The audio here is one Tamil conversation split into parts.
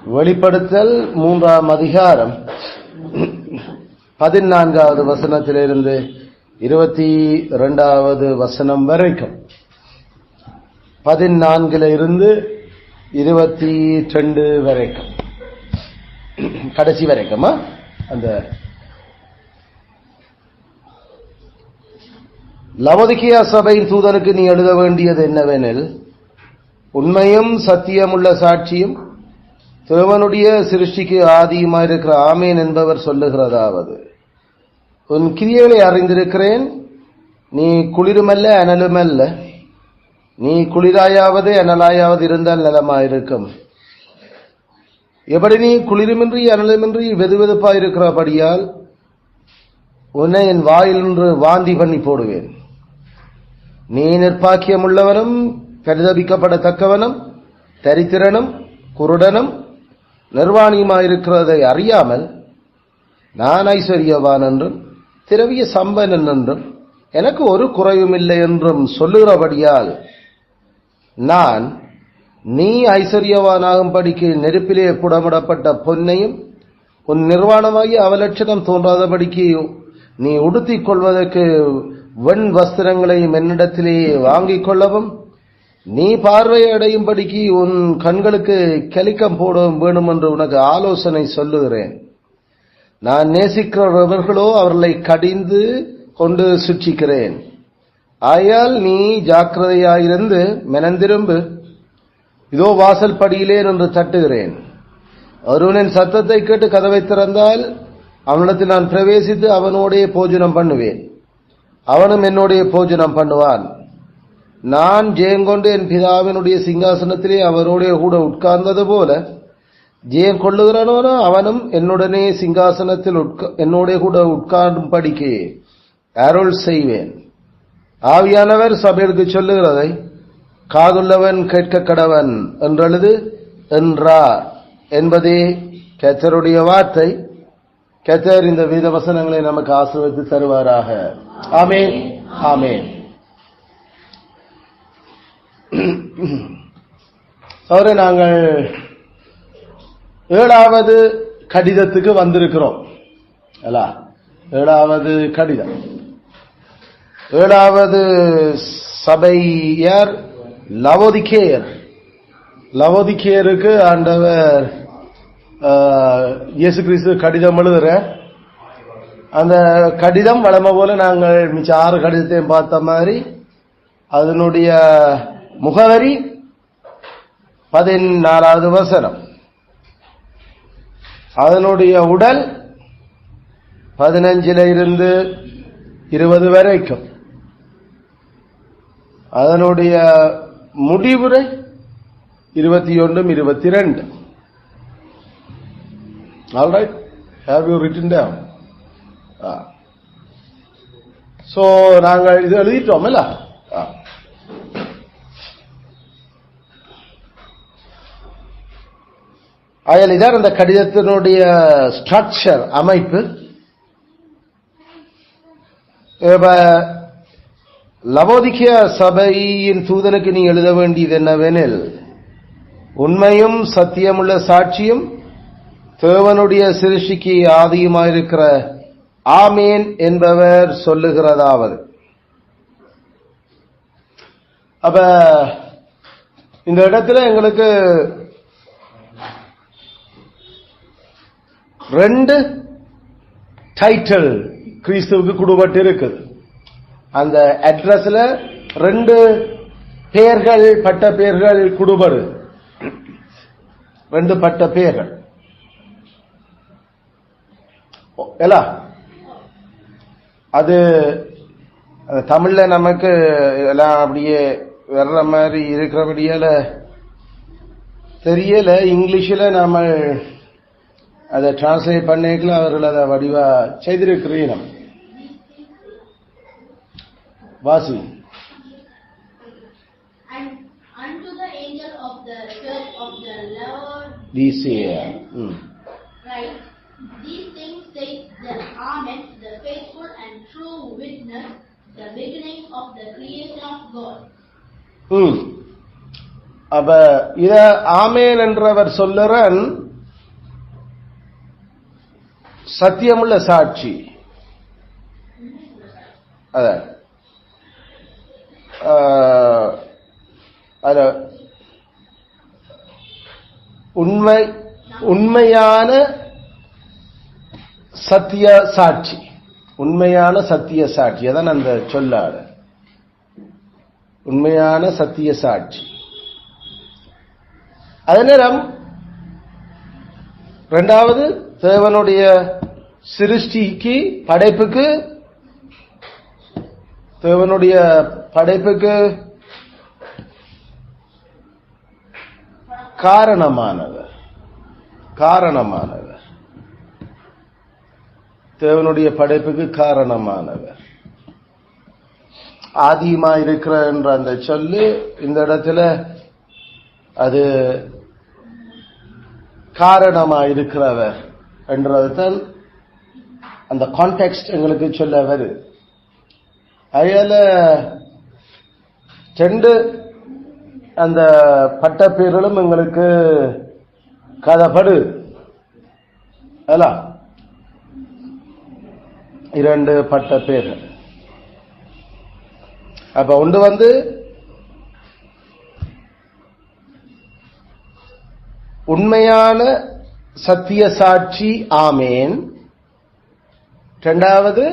வெளிப்படுத்தல் 3ஆம் அதிகாரம் 14வது வசனத்திலிருந்து 22வது வசனம் வரைக்கும், 14 இருந்து 22 வரைக்கும், கடைசி வரைக்கும். அந்த லவோதிக்கேயா சபையின் தூதனுக்கு நீ எழுத வேண்டியது என்னவெனில், உண்மையும் சத்தியமுள்ள சாட்சியும் தேவனுடைய சிருஷ்டிக்கு ஆதியுமாயிருக்கிற ஆமேன் என்பவர் சொல்லுகிறதாவது, உன் கிரியைகளை அறிந்திருக்கிறேன். நீ குளிருமல்ல அனலுமல்ல. நீ குளிராயாவது அனலாயாவது இருந்தால் நலமாயிருக்கும். எப்படி நீ குளிருமின்றி அனலுமின்றி வெதுவெதுப்பாயிருக்கிறபடியால் உன்னை என் வாயிலின்று வாந்தி பண்ணி போடுவேன். நீ நிர்பாக்கியமுள்ளவனும் பரிதபிக்கப்படத்தக்கவனும் தரித்திரனும் குருடனும் நிர்வாணியுமாயிருக்கிறதை அறியாமல் நான் ஐஸ்வர்யவான் என்றும் திரவிய சம்பனன் என்றும் எனக்கு ஒரு குறைவும் இல்லை என்றும் சொல்லுகிறபடியால் நான் நீ ஐஸ்வர்யவானாகும்படிக்கு நெருப்பிலே புடமிடப்பட்ட பொன்னையும் உன் நிர்வாணமாகி அவலட்சணம் தோன்றாதபடிக்கு நீ உடுத்திக் கொள்வதற்கு வெண் வஸ்திரங்களையும் என்னிடத்திலே வாங்கிக் கொள்ளவும், நீ பார்வையடையும்படிக்கு உன் கண்களுக்கு கலிக்கம் போடவும் வேணும் என்று உனக்கு ஆலோசனை சொல்லுகிறேன். நான் நேசிக்கிறவர்களோ அவர்களை கடிந்து கொண்டு சுற்றிக்கிறேன். ஆயால் நீ ஜாக்கிரதையாயிருந்து மெனந்திரும்பு. இதோ வாசல் படியிலே நின்று தட்டுகிறேன். ஒருவனின் சத்தத்தை கேட்டு கதவை திறந்தால் அவனிடத்தில் நான் பிரவேசித்து அவனோடைய போஜனம் பண்ணுவேன், அவனும் என்னுடைய போஜனம் பண்ணுவான். நான் ஜெயங்கொண்டு என் பிதாவினுடைய சிங்காசனத்திலே அவரோடைய கூட உட்கார்ந்தது போல ஜெயம் கொள்ளுகிறனோ அவனும் என்னுடனே சிங்காசனத்தில் என்னுடைய கூட உட்காரும்படிக்கு அருள் செய்வேன். ஆவியானவர் சபைகளுக்கு சொல்லுகிறதை காதுள்ளவன் கேட்க கடவன் என்றெழுது என்றார் என்பதே கர்த்தருடைய வார்த்தை. கர்த்தர் இந்த வேத வசனங்களை நமக்கு ஆசீர்வதித்து தருவாராக. ஆமென், ஆமென். சோதரே, நாங்கள் 7வது கடிதத்துக்கு வந்திருக்கிறோம். 7வது கடிதம். 7வது சபை யார்? லவோதிக்கேயர். லவோதிக்கேயருக்கு ஆண்டவர் இயேசு கிறிஸ்து கடிதம் எழுதுற அந்த கடிதம் வழமை போல நாங்கள் மிச்ச 6 கடிதத்தையும் பார்த்த மாதிரி அதனுடைய முகவரி 14வது வசனம், அதனுடைய உடல் 15 இருந்து 20 வரைக்கும், அதனுடைய முடிவுரை 21 22. All right, have you written down? So நாங்கள் இது எழுதிட்டோம் இல்ல? ஆகையால் இதான் அந்த கடிதத்தினுடைய ஸ்ட்ரக்சர், அமைப்பு. லவோதிக்கேயா சபையின் தூதனுக்கு நீ எழுத வேண்டியது என்னவெனில், உண்மையும் சத்தியமுள்ள சாட்சியும் தேவனுடைய சிருஷ்டிக்கு ஆதியுமாயிருக்கிற ஆமேன் என்பவர் சொல்லுகிறதாவது. அப்ப இந்த இடத்துல எங்களுக்கு 2 டைட்டில் கிறிஸ்துவுக்கு கொடுபட்டு இருக்குது. அந்த அட்ரஸ்ல 2 பெயர்கள், பட்ட பெயர்கள் கொடுபடு, 2 பட்ட பெயர்கள் எல்லாம். அது தமிழ்ல நமக்கு எல்லாம் அப்படியே வர்ற மாதிரி இருக்கிறபடியால தெரியல. இங்கிலீஷ்ல நாம அதை டிரான்ஸ்லேட் பண்ணிக்கல, அவர்கள் அதை வடிவா செய்திருக்கிறீனம். வாசி. Unto the angel of the church of the Laodicea, right, these things says the Amen, the faithful and true witness, the beginning of the creation of God. அப்ப இத ஆமேன் என்றவர் சொல்லுறன் சத்தியமுள்ள சாட்சி. அதான் உண்மையான சத்திய சாட்சி. உண்மையான சத்திய சாட்சி அதான் அந்த சொல்லாட. உண்மையான சத்திய சாட்சி. அதே நேரம் இரண்டாவது தேவனுடைய சிருஷ்டிக்கு படைப்புக்கு தேவனுடைய படைப்புக்கு காரணமானவர். தேவனுடைய படைப்புக்கு காரணமானவர். ஆதியமா இருக்கிற என்ற அந்த சொல்லு இந்த இடத்துல அது காரணமா இருக்கிறவர் என்றதுதான் அந்த கான்டெக்ஸ்ட் எங்களுக்கு சொல்ல வருது. அதையால ரெண்டு அந்த பட்ட பேர்களும் எங்களுக்கு கதப்படு அல்ல. இரண்டு பட்ட பேர்கள். அப்ப ஒன்று உண்மையான சத்திய சாட்சி ஆமேன். இரண்டாவது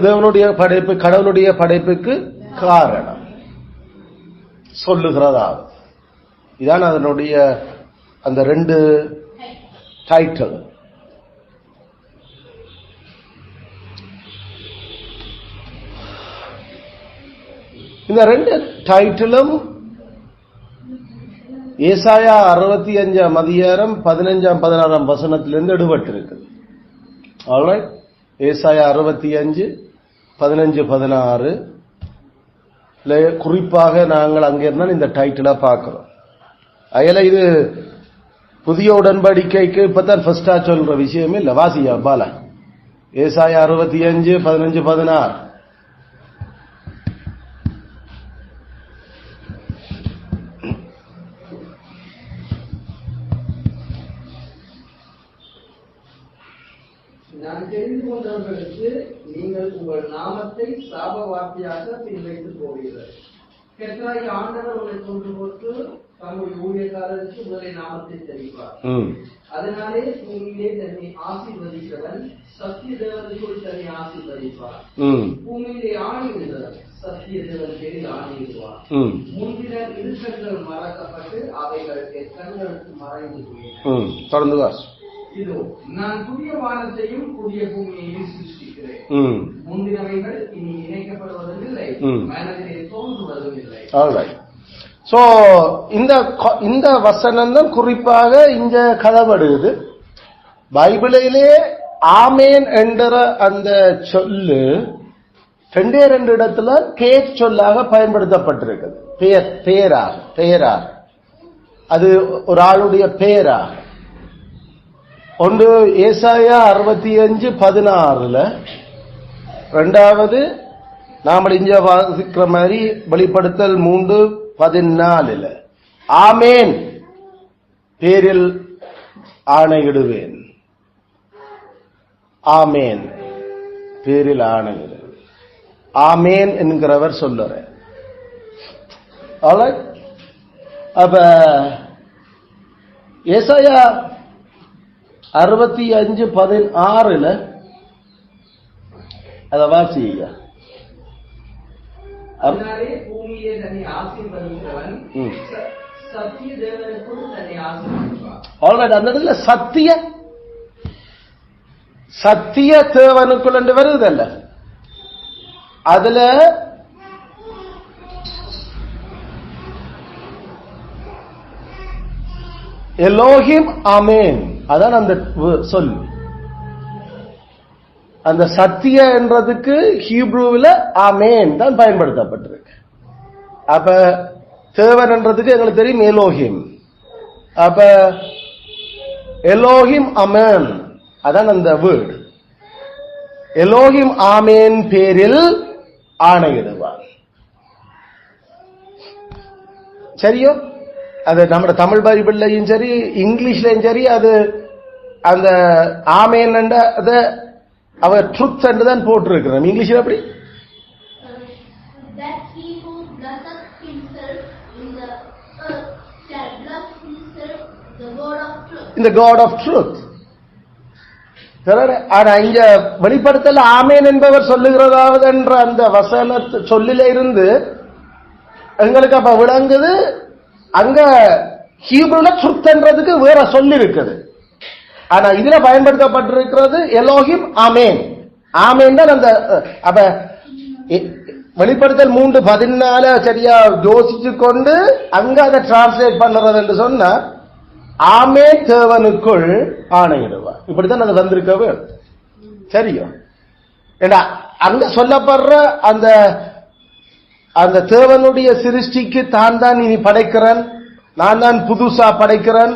தேவனுடைய படைப்பு கடவுளுடைய படைப்புக்கு காரணம் சொல்லுகிறதாவது. இதான் அதனுடைய அந்த ரெண்டு டைட்டில். இந்த ரெண்டு டைட்டிலும் ஏசாயா 65 அதிகாரம் 15-16 வசனத்திலிருந்து எடுபட்டிருக்குது. ஆல்ரைட். ஏசாயா 65 15-16 குறிப்பாக நாங்கள் அங்கிருந்தால் இந்த டைட்டிலை பார்க்கிறோம். அயல இது புதிய உடன்படிக்கைக்கு இப்பதான் ஃபர்ஸ்டா சொல்ற விஷயமே இல்ல. வாசியா பாலா ஏசாயா 65 15-16. நான் தெரிந்து கொண்டவர்களுக்கு நீங்கள் உங்கள் நாமத்தை சாப வார்த்தையாக பின்வைத்து போவீர்கள். கர்த்தராகிய ஆண்டவர் உங்களை கொண்டு போட்டு தம்முடைய ஊழியக்காரருக்கு உங்களை நாமத்தை தெரிவிப்பார். அதனாலே பூமியிலே தன்னை ஆசீர்வதிக்கிறவன் சத்திய தேவனுக்குள் தன்னை ஆசீர்வதிப்பார். பூமியிலே ஆணையிடுகிறவன் சத்திய தேவன் பேரில் ஆணையிடுவார். முன்பினர் இருக்கங்கள் மறக்கப்பட்டு அவைகள் கண்களுக்கு மறைந்து போயின. தொடர்ந்து வாசி. இதோ நான் புதிய வானத்தையும் புதிய பூமியையும் சிருஷ்டிக்கிறேன். முந்தினவைகள் இனி இணைக்கப்படுவதில்லை, மனதிலே தோன்றுவதில்லை. சோ இந்த வசனம் தான் குறிப்பாக இங்க கதப்படுது. பைபிளிலே ஆமேன் என்ற அந்த சொல்லு ரெண்டு இடத்துல பேர் சொல்லாக பயன்படுத்தப்பட்டிருக்குது. பெயராக அது ஒரு ஆளுடைய பெயராக. ஒன்று ஏசாயா 65:16, இரண்டாவது நாம இங்க வாசிக்கிற மாதிரி வெளிப்படுத்தல் 3:14 ஆமேன் பேரில் ஆணையிடுவேன். ஆமேன் பேரில் ஆணையிடுவேன். ஆமேன் என்கிறவர் சொல்லுற. அப்ப ஏசாயா 65:16 அத வாசிங்க. அதனாலே பூமியிலே தன்னை ஆசீர்வதிக்கிறவன் சத்திய தேவனுக்குள் தன்னை ஆசீர்வதிப்பார். ஆல்ரைட். அந்த இடத்துல சத்திய தேவனுக்குள் என்று வருதல்ல. அதுல எலோஹிம் ஆமேன் அதான் அந்த சொல். அந்த சத்திய என்றதுக்கு ஹீப்ரூவில் ஆமேன் தான் பயன்படுத்தப்பட்டிருக்கு. அப்ப தேவன் என்றதுக்கு எங்களுக்கு தெரியும் எலோஹிம். அப்ப எலோஹிம் அமேன் அதான் அந்த வேர்டு. எலோஹிம் ஆமேன் பேரில் ஆணையிடுவார். சரியோ? அது நம்ம தமிழ் பைபிள்லையும் சரி இங்கிலீஷ்லயும் சரி அது அந்த ஆமேன் அவர் ட்ரூத் என்று தான் போட்டிருக்கிறோம். இங்கிலீஷ்ல எப்படி? That he who blesseth himself in the earth shall bless himself the God of truth. இந்த God of truth. ஆனா இங்க வெளிப்படுத்தல ஆமேன் என்பவர் சொல்லுகிறதாவது என்ற அந்த வசன சொல்லில இருந்து எங்களுக்கு அப்ப விளங்குது அங்க ஹீப்ருல ட்ரூத் என்றதுக்கு வேற சொல்லி இருக்குது. ஆனா இதுல பயன்படுத்தப்பட்டிருக்கிறது எலோஹிம் ஆமேன். ஆமேன் தான் அந்த அப்ப வெளிப்படுத்தல் 3:14 சரியா யோசிச்சு கொண்டு அங்க அதை டிரான்ஸ்லேட் பண்றது என்று சொன்னா ஆமே தேவனுக்குள் ஆணையிடுவார். இப்படித்தான் அது வந்திருக்கவே சரியோ. ஏன்னா அங்க சொல்லப்படுற அந்த அந்த தேவனுடைய சிருஷ்டிக்கு தான் தான் இனி படைக்கிறேன், நான் தான் புதுசா படைக்கிறேன்,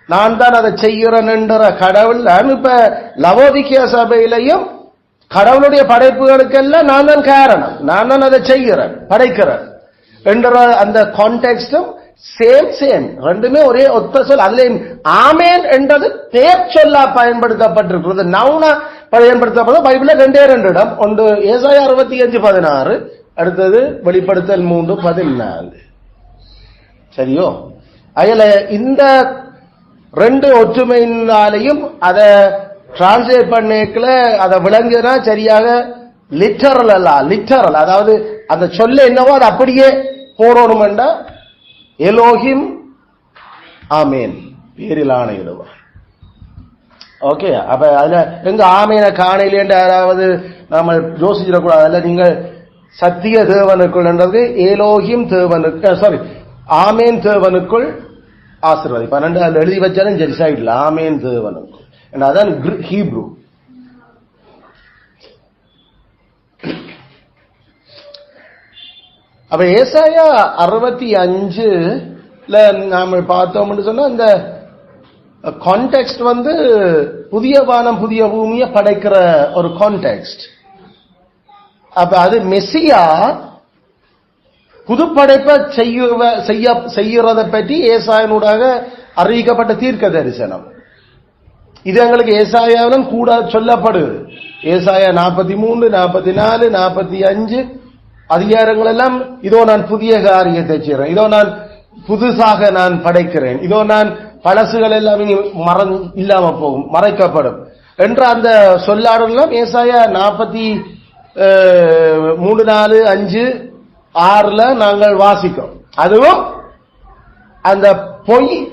நான் தான் அதை செய்கிறேன் என்ற கடவுள். இப்ப லவோதிக்கியா சபையிலையும் கடவுளுடைய படைப்புகளுக்கெல்லாம் நான் தான் காரணம், நான் தான் அதை செய்கிறேன் படைக்கிறேன் என்ற அந்த கான்டெக்ஸ்டும் சேம் ரெண்டுமே ஒரே ஒத்த சொல். அதுல ஆமேன் என்றது பேர் சொல்லா பயன்படுத்தப்பட்டிருக்கிறது, நவுனா பயன்படுத்தப்பட்டது. பைபிள்ல 2 இடம், ஒன்று ஏசாயா 65:16, அடுத்தது வெளிப்படுத்தல் 3:14. சரியோ? அதுல இந்த 2 ஒற்றுமையினாலையும் அதை டிரான்ஸ்லேட் பண்ணிக்கல அதை விளங்குனா சரியாக லிட்டரல் அல்ல, லிட்டரல் அதாவது அந்த சொல்ல என்னவோ அது அப்படியே போடணும்டா எலோஹிம் ஆமேன் பேரில் ஆணையிடுவார். ஓகே, அப்ப அதுல எங்க ஆமேன காணையிலேண்டு யாராவது நாம யோசிச்சிடக்கூடாது. அதுல நீங்க சத்திய தேவனுக்குள் என்றது ஏலோஹிம் தேவனுக்கு ஆமேன் தேவனுக்குள் ஆசீர்வாதி 12 அதுல எழுதி வச்சாலும் சரி சைட்ல ஆமேன் தேவனுக்குள். அதான் ஹீப்ரு. அப்ப ஏசாயா 65ல நாம பார்த்தோம்னு சொன்னா இந்த கான்டெக்ஸ்ட் புதிய வானம் புதிய பூமியை படைக்கிற ஒரு கான்டெக்ஸ்ட். அப்ப அது மெசியா புது படைப்பை செய்யறதை பற்றி ஏசாயனூடாக அறிவிக்கப்பட்ட தீர்க்க தரிசனம். இது எங்களுக்கு ஏசாயாவிலும் கூட சொல்லப்படுது. ஏசாயா 43, 44, 45 அதிகாரங்கள் எல்லாம் இதோ நான் புதிய காரியத்தை செய்கிறேன், இதோ நான் புதுசாக நான் படைக்கிறேன், இதோ நான் பழசுகள் எல்லாம் இல்லாம போகும் மறைக்கப்படும் என்ற அந்த சொல்லாடல் எல்லாம் ஏசாயா 43, 4, 5, 6 நாங்கள் வாசிக்கிறோம். அதுவும் அந்த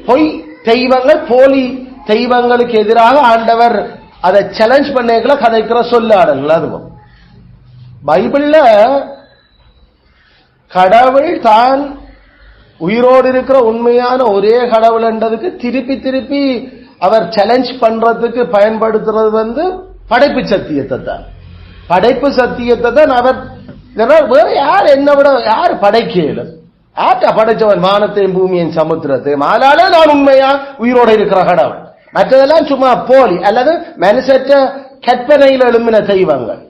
பொய் தெய்வங்கள் போலி தெய்வங்களுக்கு எதிராக ஆண்டவர் அதை சேலஞ்ச் பண்ண கதைக்கிற சொல்லாடல். அதுவும் பைபிள்ல கடவுள் தான் உயிரோடு இருக்கிற உண்மையான ஒரே கடவுள் என்றதுக்கு திருப்பி அவர் சேலஞ்ச் பண்றதுக்கு பயன்படுத்துறது படைப்பு சத்தியத்தை தான். படைப்பு சத்தியத்தை தான் அவர் வேற யார் என்ன விட யார் படைக்கல, யார்ட்ட படைச்சவன் வானத்தையும் பூமியின் சமுத்திரத்தையும், அதனால நான் உண்மையா உயிரோடு இருக்கிற கடவுள். மற்றதெல்லாம் சும்மா போலி அல்லது மனுஷற்ற கற்பனையில் எழும்பின தெய்வங்கள்.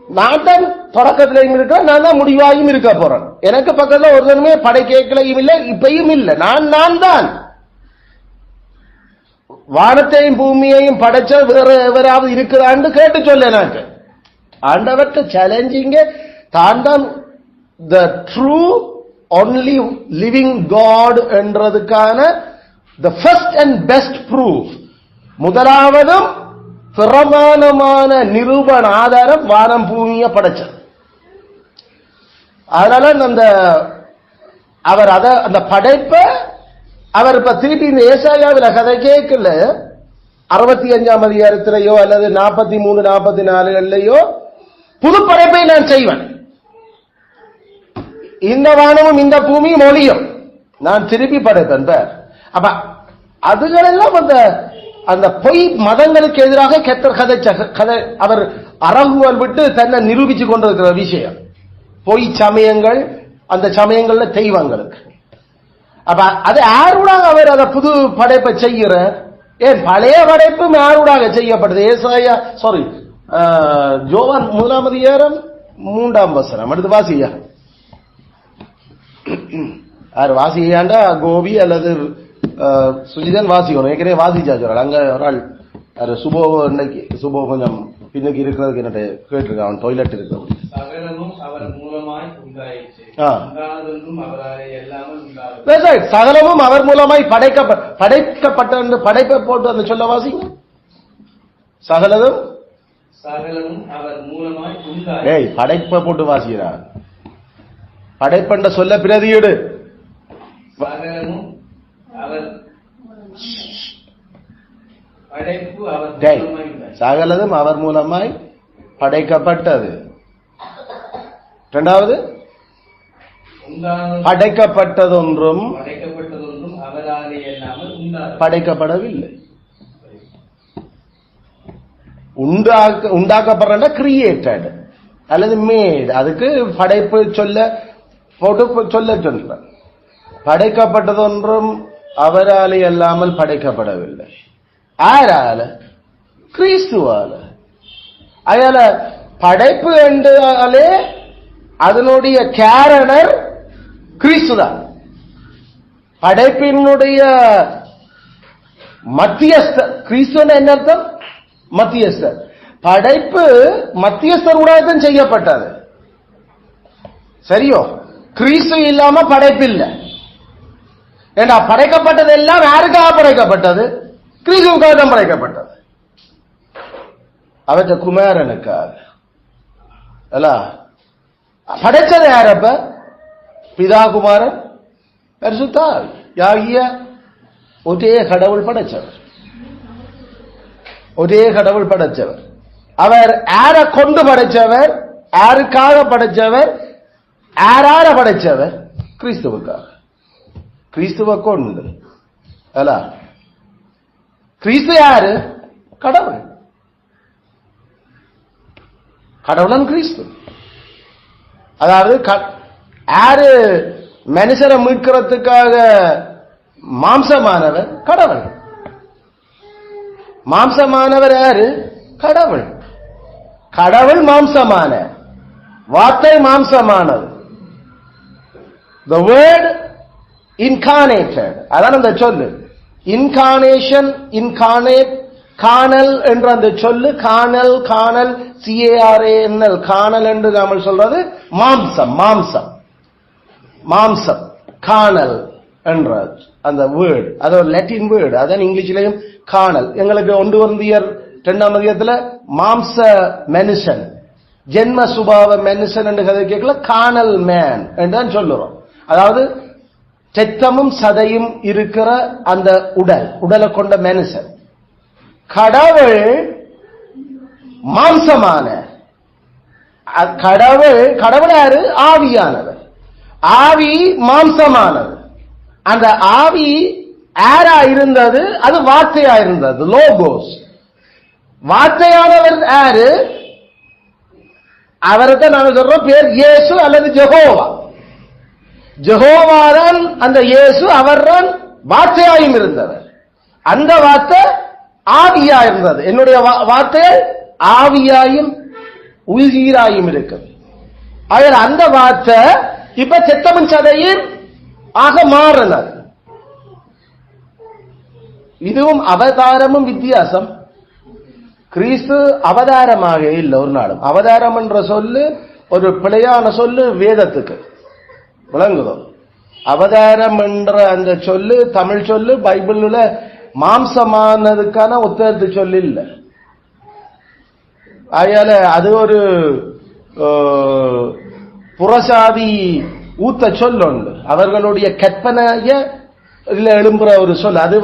நான் தான் தொடக்கத்திலையும் இருக்கிறேன், நான் தான் முடிவாயும் இருக்க போறேன். எனக்கு பக்கத்துல ஒருத்தனுமே படை கேட்கலையும் இல்லை, இப்பயும் இல்லை. நான் தான் வானத்தையும் பூமியையும் படைச்ச வேற எவராவது இருக்குதான்னு கேட்டு சொல்ல. எனக்கு ஆண்டவர்கிட்ட சேலஞ்சிங்க தான் தான் the true only living God என்றதுக்கான the first and best proof, முதலாவதும் பிரமாணமான நிரூபண ஆதாரம் வானம் பூமிய படைச்ச. அதனால அந்த அவர் அந்த படைப்பை அவர் இப்ப திருப்பி இந்த ஏசாயாவில் கதை கேட்கல. 65ஆம் அதிகாரத்திலேயோ அல்லது 43, 44 புது படைப்பை நான் செய்வேன், இந்த வானமும் இந்த பூமியும் ஒளியும் நான் திருப்பி படைப்பேன். அப்ப அதுகளெல்லாம் அந்த பொய் மதங்களுக்கு எதிராக கதை அவர் அரகுவல் விட்டு தன்னை நிரூபிச்சு கொண்டிருக்கிற விஷயம் பொய் சமயங்கள், அந்த சமயங்கள்ல தெய்வங்களுக்கு. அப்ப அது யாருடாக அவர் அதை புது படைப்பை செய்கிற? ஏன் பழைய படைப்பும் யாருடாக செய்யப்படுது? ஏசாயா யோவான் 1ஆம் அதிகாரம் 3ஆம் வசனம் அடுத்து வாசியா. யார் வாசியாண்டா கோபி அல்லது சுஜிதன் வாசிக்கணும், ஏற்கனவே வாசிச்சா சொல்றாள். அங்க ஒரு ஆள் சுபோ இன்னைக்கு சுபோ கொஞ்சம் பின்னுக்கு இருக்கிறதுக்கு என்ன கேட்டிருக்கான், அவன் டாய்லெட் இருக்கிறது. சகலமும் அவர் மூலமாய் உண்டாயிற்று, சகலமும் அவர் மூலமாய் படைக்கப்பட்ட படைப்பை போட்டு அந்த சொல்ல வாசிங்க. சகலமும் அவர் மூலமாய் உண்டாயிற்று. படைப்பை போட்டு வாசிக்கிறார். படைப்பண்ட சொல்ல பிரதியீடு. சகலமும் அவர் படைப்பு அவர் சகலதும் அவர் மூலமாய் படைக்கப்பட்டது. இரண்டாவது படைக்கப்பட்டதொன்றும் அவராலே இல்லாமல் படைக்கப்படவில்லை. உண்டாக்கப்படுற கிரியேட்டட் அல்லது மேட், அதுக்கு படைப்பு சொல்ல போட்டு சொல்ல படைக்கப்பட்டதொன்றும் அவராலே அல்லாமல் படைக்கப்படவில்லை. ஆரால? கிறிஸ்துவால. அதனால படைப்பு என்றாலே அதனுடைய காரணர் கிறிஸ்துதான். படைப்பினுடைய மத்தியஸ்தர் கிறிஸ்துவ என்ன அர்த்தம்? மத்தியஸ்தர். படைப்பு மத்தியஸ்தர் உடன் செய்யப்பட்டது. சரியோ? கிறிஸ்து இல்லாம படைப்பு இல்லை. ஏன்னா படைக்கப்பட்டது எல்லாம் யாருக்காக படைக்கப்பட்டது? கிறிஸ்துவுக்காக தான் படைக்கப்பட்டது. அவற்ற குமாரனுக்காக அல்ல. படைச்சது யாரப்ப? பிதா குமாரன் பரிசுத்தாவி யாகிய ஒரே கடவுள் படைச்சவர். ஒரே கடவுள் படைச்சவர். அவர் யார கொண்டு படைச்சவர்? யாருக்காக படைச்சவர்? யாரார படைச்சவர்? கிறிஸ்துவுக்காக. கிறிஸ்துவ கொண்டு அல்ல. கிறிஸ்து யாரு? கடவுள். கடவுளன் கிறிஸ்து. அதாவது யாரு மனுஷரை மீட்கிறதுக்காக மாம்சமானவர்? கடவுள். மாம்சமானவர் யாரு? கடவுள். கடவுள் மாம்சமான, வார்த்தை மாம்சமானது. The word incarnated. அதான் அந்த சொல்லு. இன்கார்னேஷன், இன்கார்னேட், காணல் என்ற அந்த சொல்லு. காணல், காணல், CARANL, காணல் என்று நாம சொல்றது மாம்சம். மாம்சம், மாம்சம், காணல் என்ற அந்த வேர்டு, அது ஒரு லட்டின் வேர்டு. அதான் இங்கிலீஷ்லயும் காணல். எங்களுக்கு 1 கொரிந்தியர் 2ஆம் அதிகாரத்துல மாம்ச மனுஷன், ஜென்ம சுபாவ மனுஷன் என்று கதை கேட்கல, காணல் மேன் என்றுதான் சொல்லுறோம். அதாவது செத்தமும் சதையும் இருக்கிற அந்த உடலை கொண்ட மனுஷன். கடவுள் மாம்சமான கடவுள் யாரு? ஆவியானவர். ஆவி மாம்சமானது. அந்த ஆவி யாரா இருந்தது? அது வார்த்தையா இருந்தது, லோகோஸ். வார்த்தையானவர் யாரு? அவருக்கு நாங்கள் சொல்றோம் பேர் இயேசு அல்லது ஜெகோவா. ஜெகோவாதான் அந்த இயேசு. அவர்தான் வார்த்தையாயும் இருந்தவர். அந்த வார்த்தை ஆவியா இருந்தது. என்னுடைய வார்த்தை ஆவியாயும் உயிராயும் இருக்குது. அந்த வார்த்தை இப்ப செத்தமும் சதையும் ஆக மாறினது. இதுவும் அவதாரமும் வித்தியாசம். கிறிஸ்து அவதாரமாக இல்லை ஒரு நாளும். அவதாரம் என்ற சொல்லு ஒரு பிழையான சொல்லு வேதத்துக்கு விளங்குதோ? அவதாரம் என்ற அந்த சொல்லு தமிழ் சொல்லு பைபிள்ல மாம்சமானதுக்கான ஒத்தத்து சொல்லு இல்லை. அதனால அது ஒரு புறசாதி ஊத்த சொல் ஒன்று. அவர்களுடைய கற்பனைய எழும்புற ஒரு சொல். அது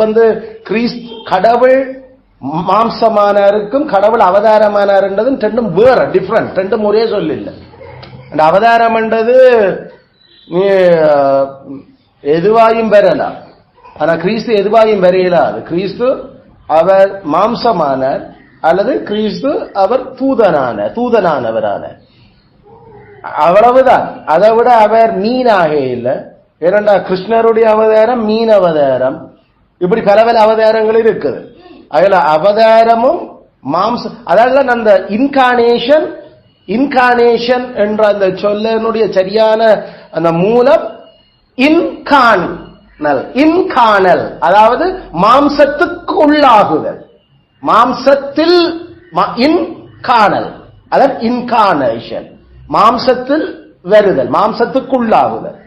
கடவுள் மாம்சமானாருக்கும் கடவுள் அவதாரமானார்ன்றதும் ரெண்டும் வேற, டிஃபரண்ட். ரெண்டும் ஒரே சொல் இல்லை. அந்த அவதாரம் என்றது எதுவாயும் பெறலாம். ஆனா கிறிஸ்து எதுவாயும் வரையலாது. கிறிஸ்து அவர் மாம்சமானார் அல்லது கிறிஸ்து அவர் தூதனானவரான, அவ்வளவுதான். அதை விட அவர் மீனாக இல்லை. ஏனென்றா கிருஷ்ணருடைய அவதாரம் மீன் அவதாரம். இப்படி பல அவதாரங்கள் இருக்குது. அதுல அவதாரமும் மாம்சம். அதாவது அந்த இன்கார்னேஷன் என்ற அந்த சொல்லனுடைய சரியான அந்த மூலம் இன்கான் இன்காணல் அதாவது மாம்சத்துக்கு உள்ளாகுதல், மாம்சத்தில் இன்காணல், அதாவது இன்கார்னேஷன், மாம்சத்தில் வருதல், மாம்சத்துக்குள்ளாகுதல்.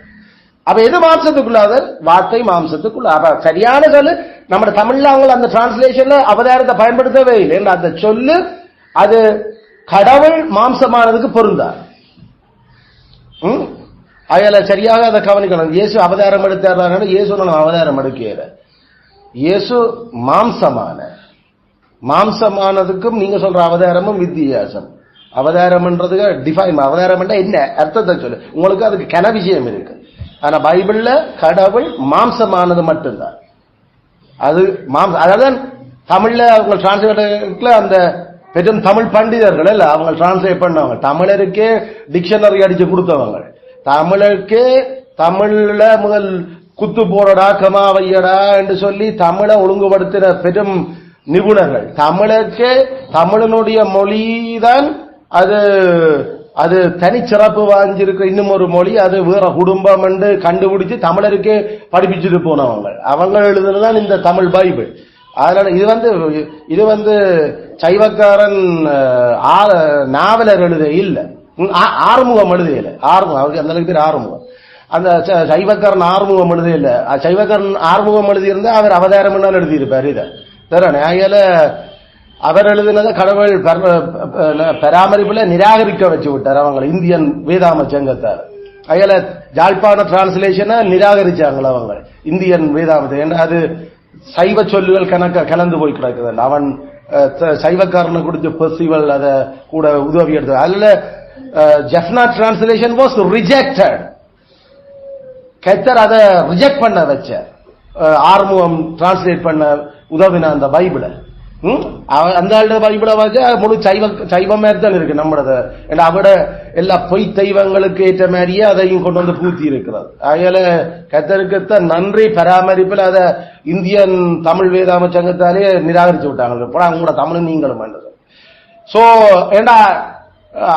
அப்ப எது மாம்சத்துக்குள்ளாகுதல்? வார்த்தை மாம்சத்துக்குள்ள. அப்ப சரியான சொல்லு நம்ம தமிழ்ல அவங்க அந்த டிரான்ஸ்லேஷன்ல அவதாரத்தை பயன்படுத்தவே இல்லை. அந்த சொல்லு அது கடவுள் மாம்சமானதுக்கு பொருந்தார். அயல சரியாக அதை கவனிக்கணும். இயேசு அவதாரம் எடுத்தார், இயேசு நம்ம அவதாரம் எடுக்கிற இயேசு மாம்சமானதுக்கும் நீங்க சொல்ற அவதாரமும் வித்தியாசம். அவதாரம்ன்றதுக்கு டிஃபைன், அவதாரம் என்ன அர்த்தத்தை சொல்லு, உங்களுக்கு அதுக்கு கன விஷயம் இருக்கு. ஆனா பைபிள்ல கடவுள் மாம்சமானது மட்டும்தான். அது அதாவது தமிழ்ல அவங்க டிரான்ஸ்லேட்ல அந்த பெரும் தமிழ் பண்டிதர்கள் இல்ல அவங்க டிரான்ஸ்லேட் பண்ணவங்க, தமிழருக்கே டிக்ஷனரி அடிச்சு கொடுத்தவங்க, தமிழருக்கே தமிழ்ல முதல் குத்து போடடா கமா வையடா என்று சொல்லி தமிழை ஒழுங்குபடுத்தின பெரும் நிபுணர்கள். தமிழருக்கே தமிழனுடைய மொழிதான் அது அது தனிச்சிறப்பு வாங்கியிருக்க இன்னும் ஒரு மொழி, அது வேற குடும்பம் என்று கண்டுபிடிச்சு தமிழருக்கே படிப்பிச்சுட்டு போனவங்க. அவங்க எழுதுனதுதான் இந்த தமிழ் பைபிள். அதனால இது வந்து சைவக்காரன் நாவலர் எழுத இல்ல, ஆறுமுகம் எழுதையில, ஆறுமுகம் அவருக்கு அந்த அளவுக்கு பேர் ஆறுமுகம். அந்த சைவக்காரன் ஆறுமுகம் எழுத இல்ல, சைவக்காரன் ஆறுமுகம் எழுதியிருந்தா அவர் அவதாரம் என்னாலும் எழுதியிருப்பார். இதை தரேன் அவர் எழுதினத கடவுள் பராமரிப்புல நிராகரிக்க வச்சு விட்டார் அவங்க இந்தியன் வேதாம சங்கத்தார். அயல ஜாழ்ப்பாண டிரான்ஸ்லேஷனை நிராகரிச்சாங்கள அவங்க இந்தியன் வேதாமத்தை. ஏன்னா அது சைவ சொல்லுகள் கணக்க கலந்து போய் கிடக்குது. அவன் சைவக்காரனை கொடுத்து பெர்சிவல் அதை கூட உதவி எடுத்து. அதுல ஜெஃப்னா டிரான்ஸ்லேஷன் வாஸ் ரிஜெக்டட். கத்தர் அதை ரிஜெக்ட் பண்ண வச்ச ஆறுமுகம் டிரான்ஸ்லேட் பண்ண உதவின அந்த பைபிளை. அந்த பைபிளை வச்சு முழு சைவம் மாதிரி தான் இருக்கு நம்மளது. ஏன்னா அவட எல்லா பொய் தெய்வங்களுக்கு ஏற்ற மாதிரியே அதையும் கொண்டு வந்து பூத்தி இருக்கிறது. அதனால கத்தருக்குத்தான் நன்றி பராமரிப்பில் அதை இந்தியன் தமிழ் வேதாம சங்கத்தாலே நிராகரிச்சு விட்டாங்க. கூட தமிழ் நீங்களும் வேண்டது. சோ ஏண்டா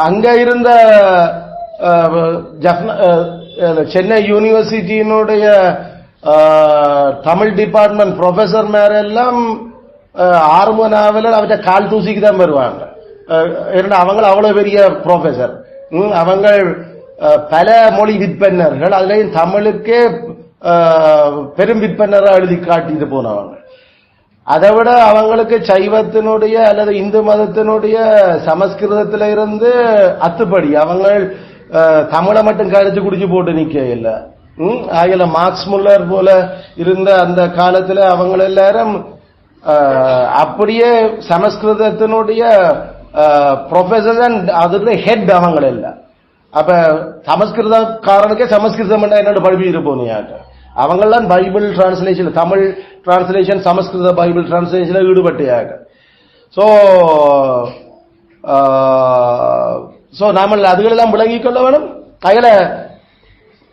அங்க இருந்த சென்னை யூனிவர்சிட்டியினுடைய தமிழ் டிபார்ட்மெண்ட் ப்ரொஃபசர் மேரெல்லாம் ஆறுமுக நாவலர் அவற்றை கால் தூசிக்கு தான் வருவாங்க. அவங்க அவ்வளவு பெரிய ப்ரொஃபசர். அவங்க பல மொழி விற்பனர்கள், அதுலயும் தமிழுக்கே பெரும் விற்பனராக எழுதி காட்டிட்டு போனவங்க. அதை விட அவங்களுக்கு சைவத்தினுடைய அல்லது இந்து மதத்தினுடைய சமஸ்கிருதத்தில இருந்து அத்துப்படி அவங்க தமிழை மட்டும் கழிச்சு குடிச்சு போட்டு நிக்க இல்ல. ஆகிய மார்க்ஸ் முல்லர் போல இருந்த அந்த காலத்துல அவங்க எல்லாரும் அப்படியே சமஸ்கிருதத்தினுடைய ப்ரொஃபசர் அதுல ஹெட் அவங்க இல்ல. அப்ப சமஸ்கிருதக்காரனுக்கே சமஸ்கிருதம் என்னோட படிப்பிட்டு போனியாக்க அவங்கெல்லாம் பைபிள் டிரான்ஸ்லேஷன், தமிழ் டிரான்ஸ்லேஷன், சமஸ்கிருத பைபிள் டிரான்ஸ்லேஷன்ல ஈடுபட்டியாக. சோ நாம அதுகளெல்லாம் விளங்கிக் கொள்ள வேணும். அதில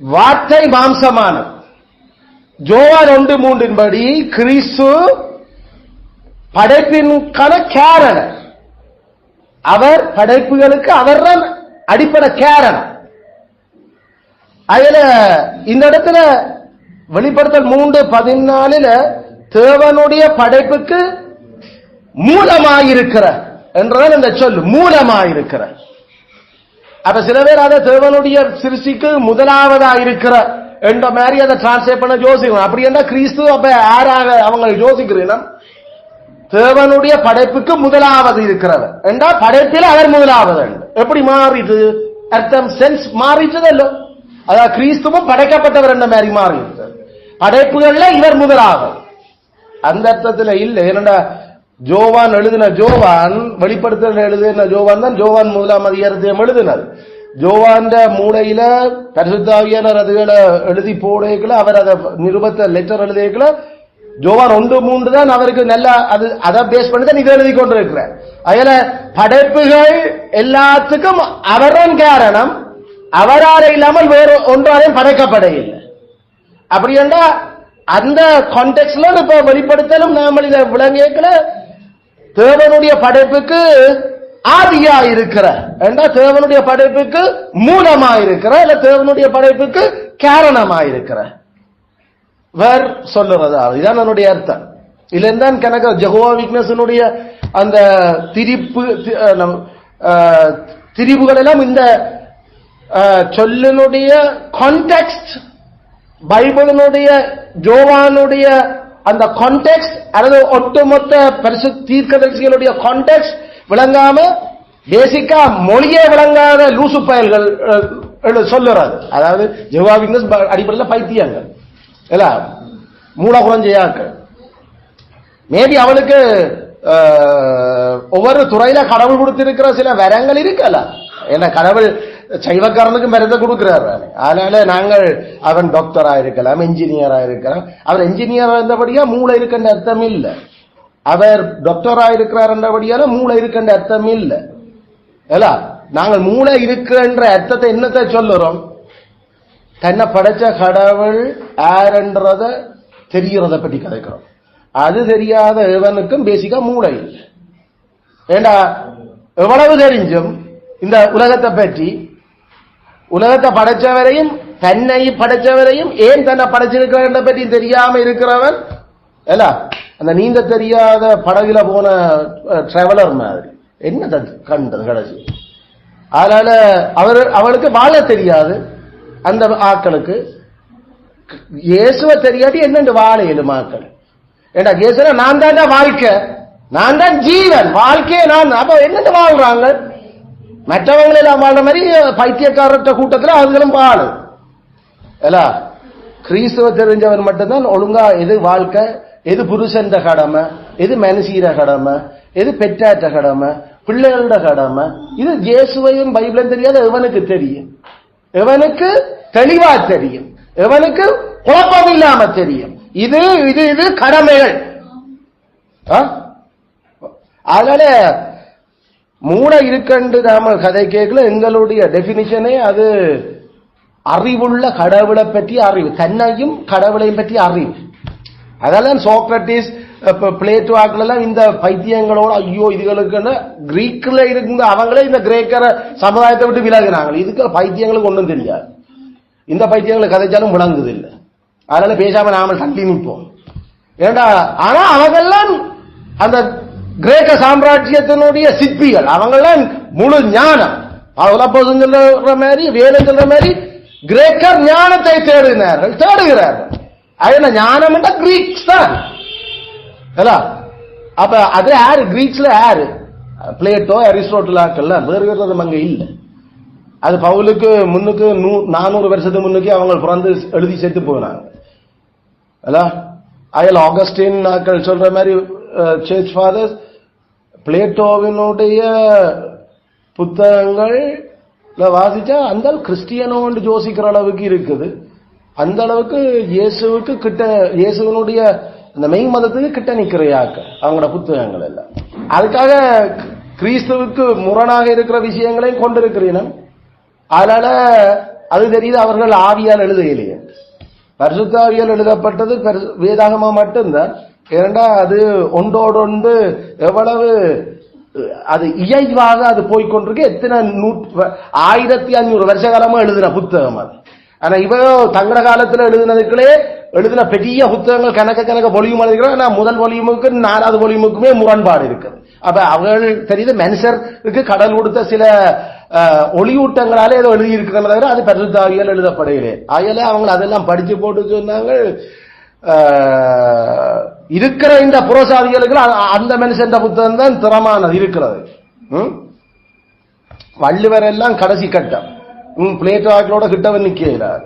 வார்த்தை மாம்சமான யோவான் 1:3 படி கிறிஸ்து படைப்பின்கான காரணம். அவர் படைப்புகளுக்கு அவர் அடிப்படை காரணம். அதுல இந்த இடத்துல வெளிப்படுத்தல் 3:14 தேவனுடைய படைப்புக்கு மூலமாயிருக்கிற என்றால் இந்த சொல் மூலமாயிருக்கிற. அப்ப சில பேர் அதை தேவனுடைய சிருஷ்டிக்கு முதலாவதா இருக்கிற என்ற மாதிரி அதை டிரான்ஸ்லேட் பண்ண யோசிக்கணும். அப்படி என்ன கிறிஸ்து அப்ப யாராக அவங்க யோசிக்கிறீங்கன்னா தேவனுடைய படைப்புக்கு முதலாவது இருக்கிறவர் என்றால் படைப்பில் அவர் முதலாவது. எப்படி மாறிட்டு அர்த்தம் சென்ஸ் மாறிட்டதல்ல. அதாவது கிறிஸ்துவும் படைக்கப்பட்டவர் என்ற மாதிரி மாறிட்டு படைப்புகள்ல இவர் முதலாவது அந்த அர்த்தத்தில் இல்லை. ஏனென்றா ஜோவான் எழுதின ஜோவான் வெளிப்படுத்தல் எழுதின ஜோவான் தான் ஜோவான் 1 அதிகாரத்தையும் எழுதினார். ஜோவான் மூளையில பரிசுத்தாவியானவர் அதுகளை எழுதி போடல, அவர் அதை நிருபத்தை லெட்டர் எழுதிக்கல. ஜோவான் 1:3 தான் அவருக்கு நல்லா அதை பேஸ் பண்ணி தான் இதை எழுதி கொண்டிருக்கிறார். அதுல படைப்புகள் எல்லாத்துக்கும் அவர்தான் காரணம், அவரால் இல்லாமல் வேறு ஒன்றாலையும் படைக்கப்பட இல்லை. அப்படி என்றா அந்த கான்டெக்ட்ல இப்ப வெளிப்படுத்தலும் நாம இதை விளங்கிக்கல. தேவனுடைய படைப்புக்கு ஆதியா இருக்கிற என்றா தேவனுடைய படைப்புக்கு மூலமாயிருக்கிற இல்ல தேவனுடைய படைப்புக்கு காரணமாயிருக்கிற. வேர் சொல்லுறது. இதுதான் என்னுடைய அர்த்தம். இதுல இருந்தான் கணக்க ஜெகோவா விட்னஸினுடைய அந்த திரிவுகள் எல்லாம் இந்த சொல்லினுடைய கான்டெக்ஸ்ட், பைபிளினுடைய ஜோவானுடைய அந்த கான்டெக்ஸ்ட் அல்லது ஒட்டுமொத்த பரிசுத்த தீர்க்கதரிசிகளுடைய கான்டெக்ஸ்ட் விளங்காம பேசிக்கா மொழியே விளங்காத லூசு பயல்கள் சொல்லுறது. அதாவது ஜெகோவா விட்னஸ் அடிப்படையில் பைத்தியங்கள் இல்ல, மூலகுரஞ்சையாக்கள். மேபி அவளுக்கு ஒவ்வொரு துறையில கடவுள் கொடுத்திருக்கிற சில வரங்கள் இருக்கல. ஏன்னா கடவுள் சைவக்காரனுக்கு மருந்த கொடுக்கிறாரு. அதனால நாங்கள் அவன் டாக்டரா இருக்கலாம், என்ஜினியரா இருக்கலாம். அவர் என்ஜினியரா இருந்தபடியா மூளை இருக்கின்ற அர்த்தம் இல்லை. அவர் டாக்டரா இருக்கிறார் என்றபடியால மூளை இருக்கின்ற அர்த்தம் இல்லை. நாங்கள் மூளை இருக்கின்ற அர்த்தத்தை என்னத்தை சொல்லுறோம்? தன்னை படைச்ச கடவுள் யாருன்றத தெரிகிறத பற்றி கதைக்கிறோம். அது தெரியாத எவனுக்கும் பேசிக்கா மூளை இல்லை. ஏண்டா எவ்வளவு தெரிஞ்சும் இந்த உலகத்தை பற்றி, உலகத்தை படைச்சவரையும் தன்னை படைச்சவரையும் ஏன் தன்னை படைச்சிருக்கிற பற்றி தெரியாம இருக்கிறவன் அந்த நீந்த தெரியாத படகுல போன டிராவலர் மாதிரி என்ன கண்டது கடைசி. அதனால அவளுக்கு வாழ தெரியாது. அந்த ஆக்களுக்கு இயேசுவை தெரியாட்டி என்னென்று வாழ இயலும் ஆக்கள். ஏண்டா இயேசுல நான் தான் வாழ்க்கை, நான் தான் ஜீவன், வாழ்க்கையை நான். அப்ப என்னென்று வாழ்றாங்க? மற்றவங்களெல்லாம் வாழ்ற மாதிரி பைத்தியக்காரற்ற கூட்டத்தில் அவங்களும் வாழு. கிறிஸ்துவ தெரிஞ்சவன் மட்டும்தான் ஒழுங்கா எது வாழ்க்கை, எது புருஷன் கடமை, எது மனுஷீர கடமை, எது பெற்றாற்ற கடமை, பிள்ளைகளோட கடமை. இது இயேசுவையும் பைபிளும் தெரியாத எவனுக்கு தெரியும்? எவனுக்கு தெளிவா தெரியும்? எவனுக்கு குழப்பம் இல்லாம தெரியும்? இது இது இது கடமைகள். அதனால மூளை இருக்கண்டு நாம கதை கேட்கல. எங்களுடைய டெபினிஷனே அது அறிவுள்ள கடவுளை பற்றி அறிவு, தன்னையும் கடவுளையும் பற்றி அறிவு. அதெல்லாம் சோக்ரட்டிஸ், பிளேட்டோ ஆக்கள் எல்லாம் இந்த பைத்தியங்களோட ஐயோ இதுகளுக்கு கிரீக்ல இருந்த அவங்களே இந்த கிரேக்கர சமுதாயத்தை விட்டு விலகினாங்க. இதுக்கு பைத்தியங்களுக்கு ஒன்றும் தெரியாது. இந்த பைத்தியங்களை கதைச்சாலும் விளங்குது இல்லை. அதனால பேசாம நாம தள்ளி நிற்போம். ஏண்டா ஆனா அவங்கெல்லாம் அந்த கிரேக்க சாம்ராஜ்யத்தினுடைய சிற்பிகள். அவங்கெல்லாம் முழு ஞானம் சொல்ற மாதிரி வேலை சொல்ற மாதிரி கிரேக்கர் ஞானத்தை தேடுகிறார்கள். அது ஞானம் என்ற கிரீக்ஸ் தான். அப்ப அது யாரு? கிரீக்ஸ்ல யாரு? பிளேட்டோ, அரிஸ்டோட்டல் ஆக்கள்ல வேறு அங்க இல்லை. அது பவுலுக்கு முன்னுக்கு 400 வருஷத்துக்கு முன்னுக்கு அவங்க பிறந்து எழுதி சேர்த்து போனாங்க. அயல் ஆகஸ்டின் ஆக்கள் சொல்ற மாதிரி சர்ச் ஃபாதர்ஸ் பிளேட்டோவினுடைய புத்தகங்கள் வாசிச்சா அந்த கிறிஸ்டியனோன்னு யோசிக்கிற அளவுக்கு இருக்குது. அந்த அளவுக்கு இயேசுவுக்கு கிட்ட, இயேசுவனுடைய அந்த மெய் மதத்துக்கு கிட்ட நிக்கிறையாக்க அவங்களோட புத்தகங்கள் எல்லாம். அதுக்காக கிறிஸ்துவுக்கு முரணாக இருக்கிற விஷயங்களையும் கொண்டிருக்கிறீனும். அதனால அது தெரியுது அவர்கள் ஆவியால் எழுதுகலையே. பரிசுத்தாவியால் எழுதப்பட்டது வேதாகமா மட்டும்தான். ஏனென்றா அது ஒன்றோடொன்று எவ்வளவு அது இயல்பாக அது போய்கொண்டிருக்கு. எத்தனை 1500 வருஷ காலமா எழுதின புத்தகம் அது. ஆனா இவரோ தங்கட காலத்துல எழுதின பெரிய புத்தகங்கள் கணக்க பொலியும் எழுதுகிறோம். ஆனா முதல் பொலியுமுக்கு 4வது பொலியுமுக்குமே முரண்பாடு இருக்குது. அப்ப அவர்கள் தெரியுது மனுஷருக்கு கடல் கொடுத்த சில ஒளியூட்டங்களாலே ஏதோ எழுதி இருக்கிறத தவிர அது பரிசுத்தாவியால் எழுதப்படையிலே. ஆகல அவங்க அதெல்லாம் படிச்சு போட்டு சொன்னாங்க. இருக்கிற இந்த புறசாதிகளுக்கு அந்த மனுஷன் புத்தகம் தான் திறமானது இருக்கிறது. வள்ளுவர் எல்லாம் கடைசி கட்டம். பிளேட்டோ ஆக்களோட கிட்டவன் நிக்கிறார்.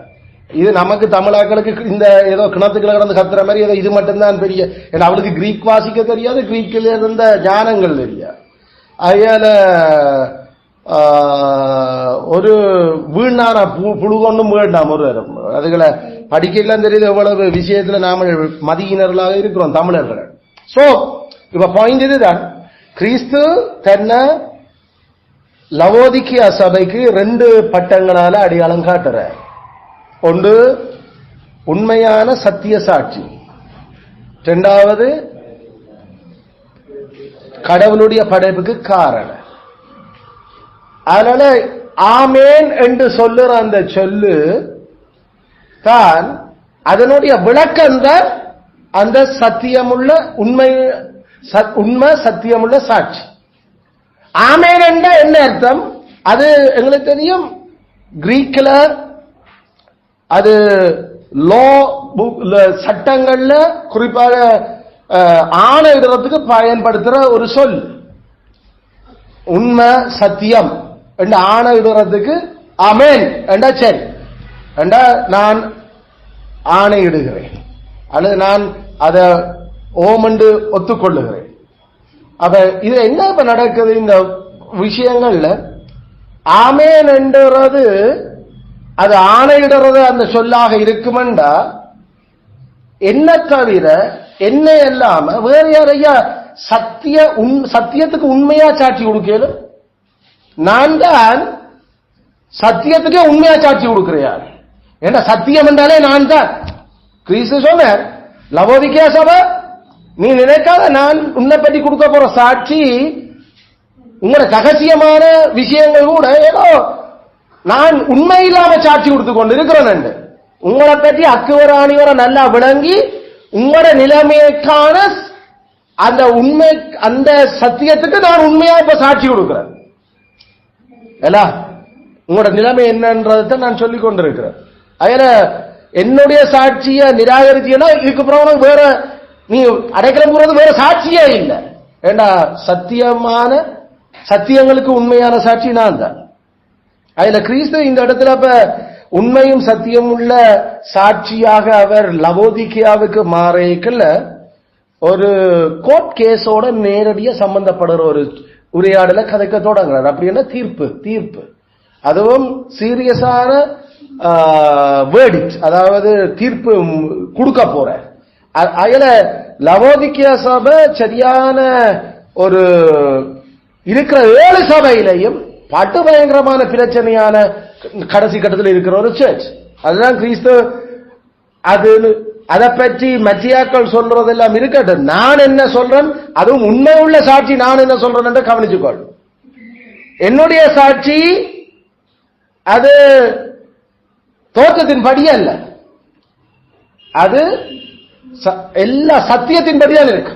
இது நமக்கு தமிழாக்களுக்கு இந்த ஏதோ கிணத்துக்களை கடந்து கத்துற மாதிரி ஏதோ இது மட்டும்தான் பெரிய. ஏன்னா அவளுக்கு கிரீக் வாசிக்க தெரியாது, கிரீக்கில் இருந்த ஞானங்கள் தெரியாது. அதனால ஒரு வீணான புழு கொண்டும் வேண்டாம். ஒரு அதுகளை படிக்கலாம் தெரியுது எவ்வளவு விஷயத்துல நாம மதியினர்களாக இருக்கிறோம் தமிழர்கள். சோ இப்ப பாயிண்ட் இதுதான். கிறிஸ்து தன்னை லவோதிக்கியா சபைக்கு 2 பட்டங்களால அடையாளம் காட்டுற. ஒன்று உண்மையான சத்திய சாட்சி, 2வது கடவுளுடைய படைப்புக்கு காரணம். அதனால ஆமேன் என்று சொல்லுற அந்த சொல்லு தான் அதனுடைய விளக்கம் தான் அந்த சத்தியமுள்ள உண்மை சத்தியமுள்ள சாட்சி. ஆமேன் என்ற என்ன அர்த்தம்? அது எங்களுக்கு தெரியும், கிரீக்ல அது லோ சட்டங்கள்ல குறிப்பாக ஆணையிடுறதுக்கு பயன்படுத்துற ஒரு சொல். உண்மை சத்தியம் என்ற ஆணையிடுறதுக்கு ஆமேன் என்றா சரி என்றா நான் ஆணையிடுகிறேன் அல்லது நான் அத ஓமண்டு ஒத்துக்கொள்ளுகிறேன். அப்ப இது என்ன இப்ப நடக்குது இந்த விஷயங்கள்ல? ஆமேன் என்றது அது ஆணையிடுறது அந்த சொல்லாக இருக்குமெண்டா என்ன தவிர என்ன இல்லாம வேற யாரையா சத்தியத்துக்கு உண்மையா சாட்சி கொடுக்கலும்? நான் தான் சத்தியத்துக்கே உண்மையா சாட்சி கொடுக்கிறேன். ஏன்னா சத்தியம் என்றாலே நான் தான். கிறிஸ்து சொன்னார், லவோதிக்கேயா சபை, நீ நினைக்காத நான் உன்னை பற்றி கொடுக்க போற சாட்சி உங்களோட ரகசியமான விஷயங்கள் கூட ஏதோ நான் உண்மை இல்லாம சாட்சி கொடுத்து கொண்டு இருக்கிறேன். உங்களை பற்றி அக்குவர அணிவர நல்லா விளங்கி உங்களோட நிலைமைக்கான அந்த உண்மை அந்த சத்தியத்துக்கு நான் உண்மையா இப்ப சாட்சி கொடுக்கிறேன். உங்களோட நிலைமை என்னன்றதை நான் சொல்லிக் கொண்டிருக்கிறேன். அதுல என்னுடைய சாட்சிய நிராகரிச்சீங்கன்னா இதுக்கு வேற நீ அடைக்கலம் போறது வேற சாட்சியே இல்லை. ஏண்டா சத்தியங்களுக்கு உண்மையான சாட்சி நான் தான். அதுல கிறிஸ்து இந்த இடத்துல இப்ப உண்மையும் சத்தியம் உள்ள சாட்சியாக அவர் லவோதிக்கேயாவுக்கு மாறேக்கல்ல ஒரு கோர்ட் கேஸோட நேரடியா சம்பந்தப்படுற ஒரு உரையாடல கதைக்க தொடங்குறார். அப்படின்னா தீர்ப்பு அதுவும் சீரியஸான வேர்டிக்ட், அதாவது தீர்ப்பு கொடுக்க போற. அதுல லவோதிக்கேயா சபை சரியான ஒரு இருக்கிற 7 சபையிலையும் பட்டு பயங்கரமான பிரச்சனையான கடைசி கட்டத்தில் இருக்கிற ஒரு சர்ச். அதுதான் கிறிஸ்து அதை பற்றி மத்தியாக்கள் சொல்றதெல்லாம் இருக்கட்டும், நான் என்ன சொல்றேன் அதுவும் உண்மை உள்ள சாட்சி. நான் என்ன சொல்றேன் என்று கவனிச்சுக்கொள். என்னுடைய சாட்சி அது தோற்றத்தின் படி அல்ல, அது எல்லா சத்தியத்தின் படிதான் இருக்கு.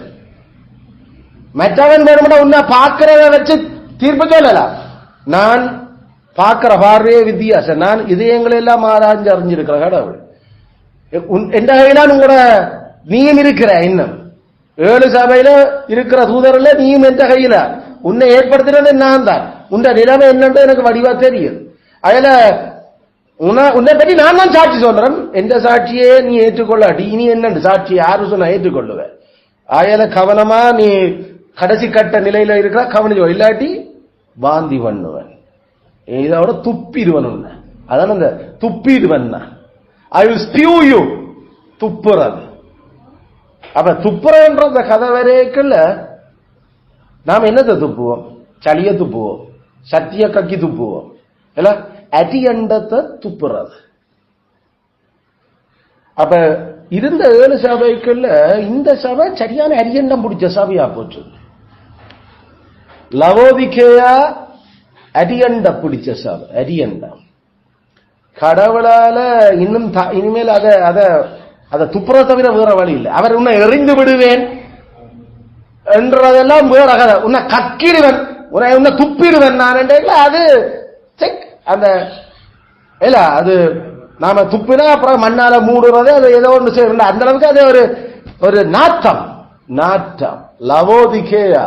மற்றவன் வேணும்னா உன்னை பார்க்கிறத வச்சு தீர்ப்பு சொல்லலாம். நான் பார்க்கிற பார்வையே வித்தியாசம். நான் இதயங்களை எல்லாம் ஆராய்ஞ்சு அறிஞ்சிருக்கிற கடவுள். எந்த கையிலான் உங்களோட நீயும் இருக்கிற இன்னும் 7 சபையில இருக்கிற தூதர்ல நீயும் எந்த கையில உன்னை ஏற்படுத்தினது நான் தான். உன்ன நிலைமை என்னன்னு எனக்கு வடிவா தெரியுது. அதுல உன்னை பற்றி நான் தான் சாட்சி சொல்றேன். எந்த சாட்சியே நீ ஏற்றுக்கொள்ளாட்டி இனி என்ன சாட்சி யாரு சொன்ன ஏற்றுக்கொள்ளுவேன். ஆயால கவனமா நீ கடைசி கட்ட நிலையில இருக்கிற கவனிச்சு, இல்லாட்டி வாந்தி பண்ணுவன், இதோட துப்பிடுவன். அதான் அந்த துப்பிடுவன், ஐ வில் ஸ்பியூ யூ, துப்புறது. அப்ப துப்புறன்ற கதை வரைக்குள்ள நாம என்னத்தை துப்புவோம்? சளிய துப்புவோம், சத்திய கக்கி துப்புவோம், இல்ல அடியண்டத்தை துப்புறது. அப்ப இருந்த 7 சபைக்குள்ள இந்த சபை சரியான அரியண்டம் பிடிச்ச சபையா போச்சு. லவோதிக்கேயா அரியண்ட பிடிச்ச சபை, அரியண்டம். கடவுளால இன்னும் இனிமேல் அதை துப்புற தவிர வேற வழி இல்லை. அவர் உன்னை எறிந்து விடுவேன் என்றதெல்லாம் வேற கதை. உன்னை கக்கிடுவேன், உன்னை துப்பிடுவேன் நான். அது அந்த இல்ல, அது நாம துப்பினா அப்புறம் மண்ணால மூடுறது, அது ஏதோ ஒன்று செய்யல. அந்த அளவுக்கு அது ஒரு நாட்டம். லவோதிக்கேயா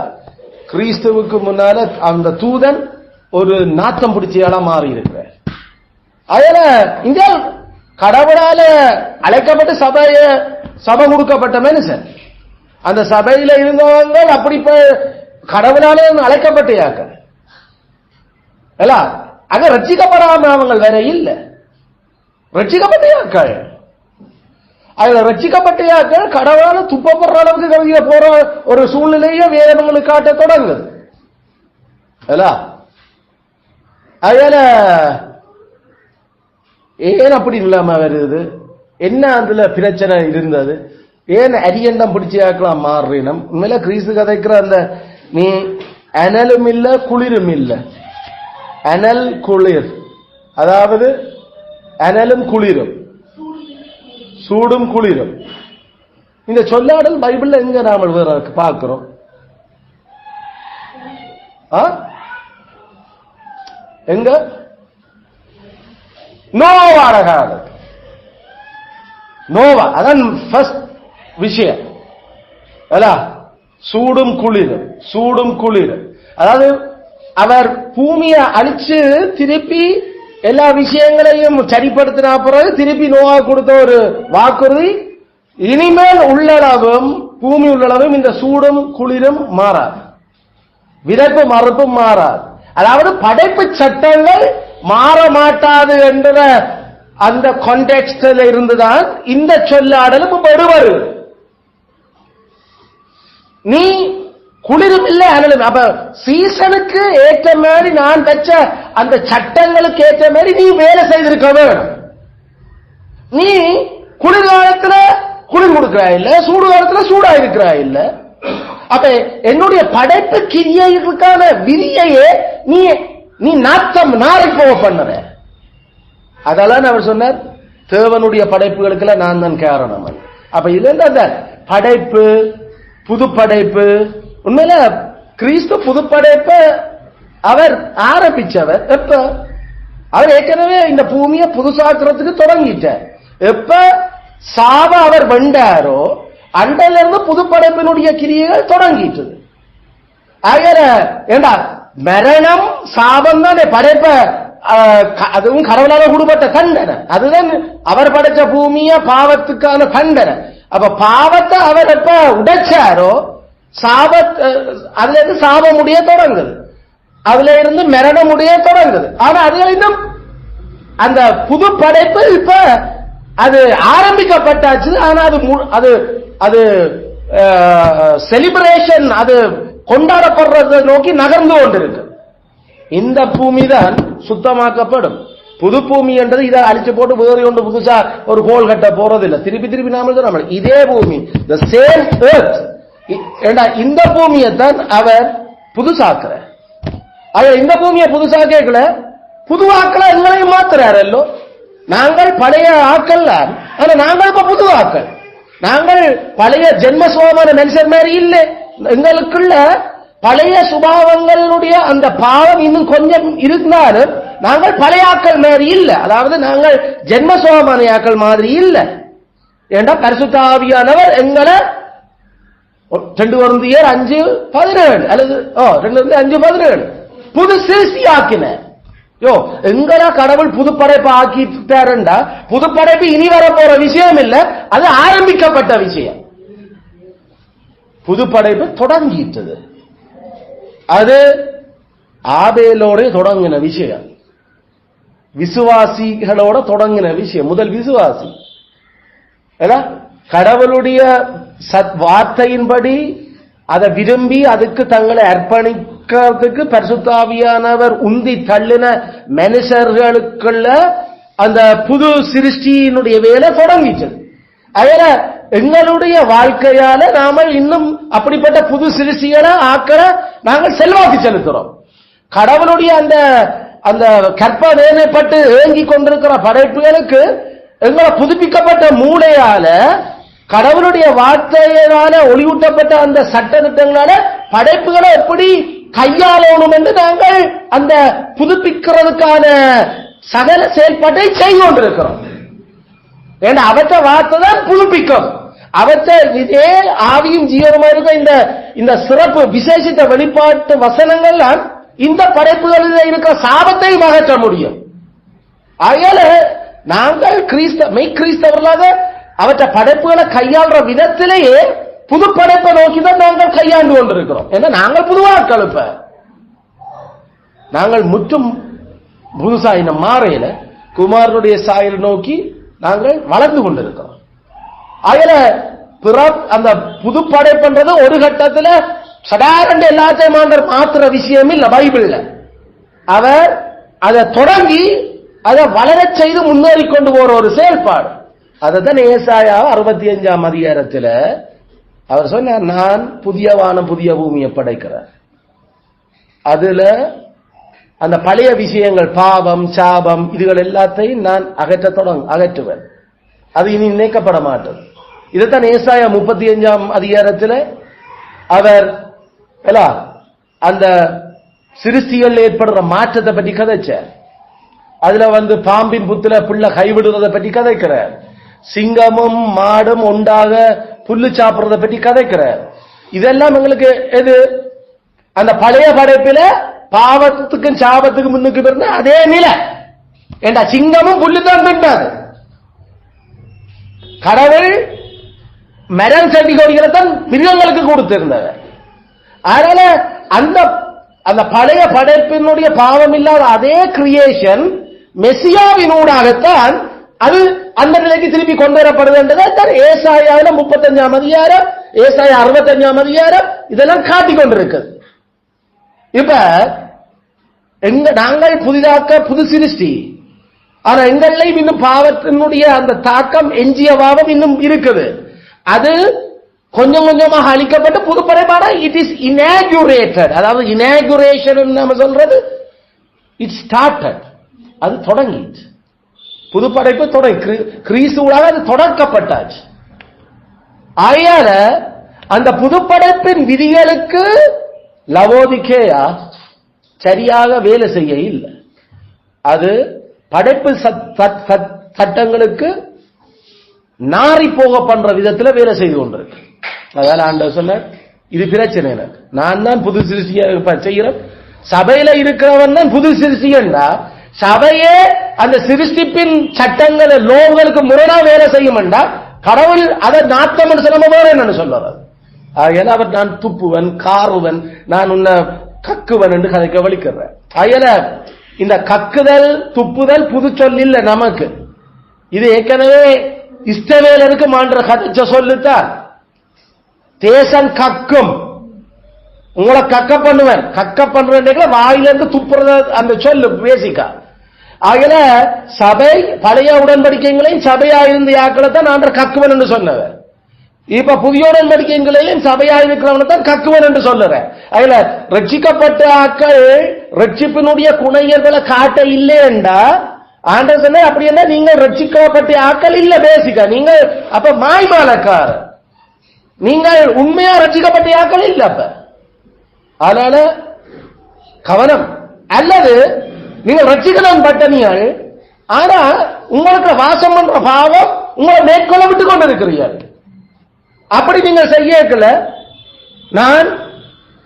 கிறிஸ்துவுக்கு முன்னால அந்த தூதன் ஒரு நாட்டம் பிடிச்சியால மாறி இருக்கிற. அதுல இந்த கடவுளால அழைக்கப்பட்ட சபை கொடுக்கப்பட்ட மனுஷன், அந்த சபையில இருந்தவங்க அப்படி கடவுளால அழைக்கப்பட்டையாக்க அங்க ரட்சிக்கப்படாம அவங்க வேற இல்ல, ரட்சிக்கப்பட்டையாக்கள். அதுல ரட்சிக்கப்பட்டையாக்கள் கடவுளால துப்பப்படுற அளவுக்கு கவிதையில போற ஒரு சூழ்நிலையை வேதங்களுக்கு காட்ட தொடங்குது. அதுல ஏன் அப்படி இல்லாம வருது? என்ன அதுல பிரச்சனை இருந்தது? ஏன் அரியண்டம் பிடிச்சாக்கலாம் மாறினம்? உண்மையில கிறிஸ்து கதைக்கிற அந்த நீ அனலும் இல்ல குளிரும் இல்ல, அனல் குளிர், அதாவது அனலும் குளிரும் சூடும் குளிரும். இந்த சொல்லாடல் பைபிள்ல எங்க நாம வேற பார்க்கிறோம்? எங்க? நோவாட காலம். நோவா அதான் ஃபர்ஸ்ட் விஷயம். சூடும் குளிரும், சூடும் குளிரும். அதாவது அவர் பூமியை அழிச்சு திருப்பி எல்லா விஷயங்களையும் சரிப்படுத்தின பிறகு திருப்பி நோவா கொடுத்த ஒரு வாக்குறுதி, இனிமேல் உள்ளளவும் பூமி உள்ளளவும் இந்த சூடும் குளிரும் மாறாது, விதப்பு மறுப்பும் மாறாது. அதாவது படைப்பு சட்டங்கள் மாற மாட்டாது என்ற அந்த கான்டெக்ஸ்டில் இருந்துதான் இந்த சொல்லாடலும் வருவது. நீ குளிரும் இல்லை அனலும். அப்ப சீசனுக்கு ஏற்ற மாதிரி நான் வச்ச அந்த சட்டங்களுக்கு ஏற்ற மாதிரி நீ வேலை செய்திருக்க வேணும். நீ குளிர்காலத்துல குளிர் கொடுக்கிறாய் இல்ல, சூடு காலத்துல சூடா இருக்கிறாய் இல்ல. அப்ப என்னுடைய படைப்பு கிரியைகளுக்கான விதியையே நீ நாத்தம் நாளை போக பண்ணுற. அதெல்லாம் அவர் சொன்னார், தேவனுடைய படைப்புகளுக்கு நான் தான் காரணம். அப்ப இது அந்த படைப்பு, புது படைப்பு. உண்மையில கிறிஸ்து புது படைப்பை அவர் ஆரம்பிச்சவர் எப்ப? அவர் ஏற்கனவே இந்த பூமியை புதுசாக்குறதுக்கு தொடங்கிட்டார். எப்ப சாப அவர் வெண்டாரோ அண்டையில இருந்து புது படைப்பினுடைய கிரியைகள் தொடங்கிட்டது. ஏண்டா மரணம் சாபம் தானே படைப்ப, அதுவும் கடவுளால கொடுப்பட்ட தண்டனை. அதுதான் அவர் படைச்ச பூமிய பாவத்துக்கான தண்டனை. அப்ப பாவத்தை அவர் எப்ப உடைச்சாரோ அதுல இருந்து சாபமுடைய தொடங்குது, அதுல இருந்து மரணமுடைய தொடங்குது. ஆனா அதுல இன்னும் அந்த புது படைப்பு இப்ப அது ஆரம்பிக்கப்பட்டாச்சு. ஆனா அது அது செலிப்ரேஷன், அது கொண்டாடப்படுறதை நோக்கி நகர்ந்து கொண்டிருக்கு. இந்த பூமி தான் சுத்தமாக்கப்படும். புது பூமி என்றது இதை அழிச்சு போட்டு வேறு ஒன்று புதுசா ஒரு கோல் கட்ட போறது இல்லை. திருப்பி திருப்பி நாம இதே பூமி, the same earth. இந்த பூமியை தான் அவர் புதுசாக்குற. அவர் இந்த பூமியை புதுசாக்கல, புதுவாக்கல எங்களையும் மாத்துறாரல்லோ. நாங்கள் பழைய ஆக்கள், ஆனா நாங்கள் இப்ப புது ஆக்கள். நாங்கள் பழைய ஜென்மசுவமான மனுஷன் மாதிரி இல்லை. எங்களுக்குள்ள பழைய சுபாவங்களுடைய அந்த பாவம் இன்னும் கொஞ்சம் இருந்தாலும் நாங்கள் பழைய ஆக்கள் மாதிரி இல்லை. அதாவது நாங்கள் ஜென்மசுவமான ஆக்கள் மாதிரி இல்லை. ஏண்டா பரிசுத்த ஆவியானவர் எங்களை 2 Corinthians 5:17 அல்லது 2:5:17 புது சிருஷ்டி ஆக்கின. எங்கடா கடவுள் புது படைப்பு ஆக்கிட்டாருண்டா, புது படைப்பு இனி வர போற விஷயம் இல்ல, அது ஆரம்பிக்கப்பட்ட விஷயம். புது படைப்பு தொடங்கிட்டது. அது ஆபேலோட தொடங்கின விஷயம், விசுவாசிகளோட தொடங்கின விஷயம். முதல் விசுவாசி கடவுளுடைய வார்த்தையின்படி அதை விரும்பி அதுக்கு தங்களை அர்ப்பணிக்கிறதுக்கு பரிசுத்த ஆவியானவர் உந்தி தள்ளின மனுஷர்களுக்குள்ள அந்த புது சிருஷ்டியினுடைய வேலை தொடங்கிச்சது. அதனால எங்களுடைய வாழ்க்கையால நாம இன்னும் அப்படிப்பட்ட புது சிருஷ்டிகளை ஆக்கிற நாங்கள் செல்வாக்கு செலுத்துறோம். கடவுளுடைய அந்த அந்த கற்பனைப்பட்டு ஏங்கி கொண்டிருக்கிற படைப்புகளுக்கு எங்களை புதுப்பிக்கப்பட்ட மூளையால, கடவுளுடைய வார்த்தையினால ஒளியூட்டப்பட்ட அந்த சட்ட திட்டங்களால படைப்புகளை எப்படி கையாளணும் என்று நாங்கள் அந்த புதுப்பிக்கிறதுக்கான சகல செயல்பாட்டை செய்து கொண்டிருக்கிறோம். ஏன்னா அவற்றை வார்த்தை தான் புதுப்பிக்கும். அவற்றை இதே ஆவியும் ஜீவனமா இருக்க இந்த சிறப்பு விசேஷித்த வெளிப்பாட்டு வசனங்கள்லாம் இந்த படைப்புகளில் இருக்கிற சாபத்தை அகற்ற முடியும். ஆகையால நாங்கள் மெய் கிறிஸ்தவர்களாக அவற்றை படைப்புகளை கையாளுற விதத்திலேயே புது படைப்பை நோக்கிதான் நாங்கள் கையாண்டு கொண்டிருக்கிறோம். ஏன்னா நாங்கள் புதுவாக்கள், இப்ப நாங்கள் முற்றும் புதுசாயின மாறையில குமாரனுடைய சாயல் நோக்கி நாங்கள் வளர்ந்து கொண்டிருக்கிறோம். அதுல அந்த புது படைப்புன்றது ஒரு கட்டத்துல சடாரண்டு எல்லாத்தையும் மாத்திர விஷயம் இல்ல பைபிள்ல. அவர் அதை தொடங்கி அதை வளரச் செய்து முன்னேறி கொண்டு போற ஒரு செயல்பாடு. அதைத்தான் ஏசாயா 65ஆம் அதிகாரத்துல அவர் சொன்னார், நான் புதிய வானம் புதிய பூமியை படைக்கிறேன். அதுல அந்த பழைய விஷயங்கள், பாவம் சாபம் இதுகள் எல்லாத்தையும் நான் அகற்றுவேன். அது இனி நினைக்கப்பட மாட்டது. இதைத்தான் ஏசாயா 35ஆம் அதிகாரத்தில் அவர் அந்த சிருஷ்டிகள் ஏற்படுற மாற்றத்தை பற்றி கதைச்சார். அதுல பாம்பின் புத்துல புல்ல கைவிடுறதை பற்றி கதைக்கிறார். சிங்கமும் மாடும் ஒன்றாக புல்லு சாப்பிடுறதை பற்றி கதைக்கிறார். இதெல்லாம் எங்களுக்கு எது அந்த பழைய படைப்பில பாவத்துக்கும் சாபத்துக்கும் முன்னுக்கு இருந்த அதே நிலை. ஏண்டா சிங்கமும் புல்லு தான் தின்றாது. கடவுள் மரம் செடி கொடிகளை தான் மிருகங்களுக்கு கொடுத்திருந்தவர். அதனால அந்த பழைய படைப்பினுடைய பாவம் இல்லாத அதே கிரியேஷன் மெசியாவினூடாகத்தான் அது அந்த நிலைக்கு திருப்பி கொண்டு வரப்படுதுன்றதை ஏசாயாவில 35ஆம் அதிகாரம், ஏசாயா 65ஆம் அதிகாரம் இதெல்லாம் காட்டிக் கொண்டிருக்குது. இப்ப நாங்கள் புதிதாக்க புது சிருஷ்டி, ஆனா எங்களையும் இன்னும் பாவத்தினுடைய அந்த தாக்கம் எஞ்சிய பாவம் இன்னும் இருக்குது. அது கொஞ்சம் கொஞ்சமாக அளிக்கப்பட்டு புது படைப்பான இட் இஸ் இனாகுரேட்டட். அதாவது இனாகுரேஷன் நம்ம சொல்றது இட் ஸ்டார்டட், அது தொடங்கிச்சு. புது படைப்பு தொடங்கி கிறிஸ்துவாக அது தொடக்கப்பட்டாச்சு. ஆகையால அந்த புதுப்படைப்பின் விதிகளுக்கு லவோதிக்கேயா சரியாக வேலை செய்ய இல்லை. அது படைப்பு சட்டங்களுக்கு நாரி போக பண்ற விதத்துல வேலை செய்து கொண்டிருக்கு. அதால ஆண்டவர் சொன்னார், இது பிரச்சனை எனக்கு, நான் தான் புது சிருஷ்டியா செய்கிறேன். சபையில இருக்கிறவன் தான் புது சிருஷ்டியா, சபையே அந்த சிருஷ்டிப்பின் சட்டங்களை லோகங்களுக்கு முரணா வேலை செய்யும்டா கடவுள் அதை நாத்தம் என்னன்னு சொல்றாரு. ஆகையால அவர் நான் துப்புவன் காருவன் நான் உன்னை கக்குவன் என்று கதைக்க வலிக்கிறேன். ஆகையால இந்த கக்குதல் துப்புதல் புது சொல் இல்ல நமக்கு. இது ஏற்கனவே இஷ்டவேலருக்கு மாண்ட கதைச்ச சொல்லுத்தான். தேசம் கக்கும், உங்களை கக்க பண்ணுவேன், கக்க பண்ற வாயிலிருந்து துப்புறது அந்த சொல்லு பேசிக்கா. ஆகல சபை பழைய உடன்படிக்கைகளையும் சபையா இருந்த ஆக்களை தான் நான் கக்குவன் என்று சொன்னவர். இப்ப புதிய உடன்படிக்கைகளையும் சபையா இருக்கிறவனை தான் கக்குவன் என்று சொல்லுறேன். அதுல ரட்சிக்கப்பட்ட ஆக்கள் ரட்சிப்பினுடைய குணையர்களை காட்ட இல்லையண்டா ஆண்டவர் சொன்ன அப்படி என்ன, நீங்க ரட்சிக்கப்பட்ட ஆக்கள் இல்ல பேசிக்கா, நீங்க அப்ப மாய்மாலக்கார, நீங்கள் உண்மையா ரட்சிக்கப்பட்ட ஆக்கள் இல்ல. அப்ப அதனால கவனம். அல்லது நீங்க ரட்சிக்கலாம் பட்டனியாள், ஆனா உங்களுக்கு வாசம் பண்ற பாவம் உங்களை மேற்கொள்ள விட்டு கொண்டு இருக்கிறீர்கள். அப்படி நீங்கள் செய்யல, நான்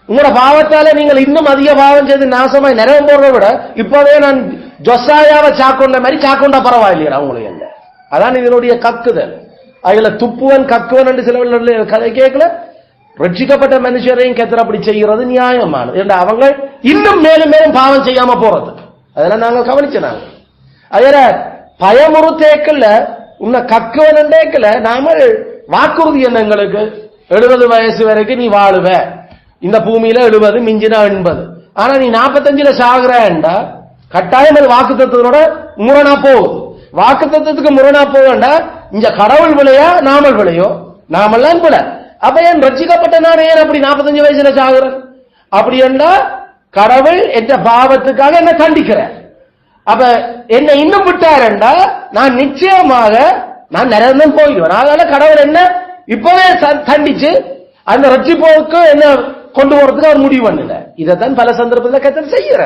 உங்களோட பாவத்தால நீங்கள் இன்னும் அதிக பாவம் செய்து நாசமாய் நிறைவு போறதை விட இப்பவே நான் ஜொசாயாவை சாக்கொண்ட மாதிரி சாக்கொண்டா பரவாயில்லையா உங்களுக்கு என்ன. அதான் இதனுடைய கக்குதல். அதுல துப்புவன் கக்குவன் என்று சில கதை கேட்கல. ரட்சிக்கப்பட்ட மனுஷரையும் கெத்தர் அப்படி செய்கிறது நியாயமானது. அவங்க இன்னும் மேலும் மேலும் பாவம் செய்யாம போறது அதெல்லாம் நாங்கள் கவனிச்சாங்க. அதுல பயமுறுத்தேக்கல உன்னை கக்குவன் தேக்கல. நாம வாக்குறுதி என்ன எங்களுக்கு, 70 வயசு வரைக்கும் நீ வாழுவ இந்த பூமியில, 70 மிஞ்சினா 80. ஆனா நீ 45ல சாகுறா கட்டாயம் அது வாக்கு தத்துவத்தோட முரணா போகுது. வாக்கு தத்துவத்துக்கு முரணா போகண்டா இங்க கடவுள் விளையா நாமல் விளையோ, நாமெல்லாம் விட. அப்ப ஏன் ரட்சிக்கப்பட்ட நான் ஏன் அப்படி 45 வயசுல சாகுறேன்? அப்படி என்றா கடவுள் என்ற பாவத்துக்காக என்ன தண்டிக்கிற. அப்ப என்ன இன்னும் விட்டாரண்டா நான் நிச்சயமாக நான் நிறைய போயிடுவேன். அதனால கடவுள் என்ன இப்பவே தண்டிச்சு அந்த ரட்சிப்போருக்கு என்ன கொண்டு போறதுக்கு அவர் முடிவு பண்ணல. இதைத்தான் பல சந்தர்ப்பத்தில் கத்தர் செய்யற.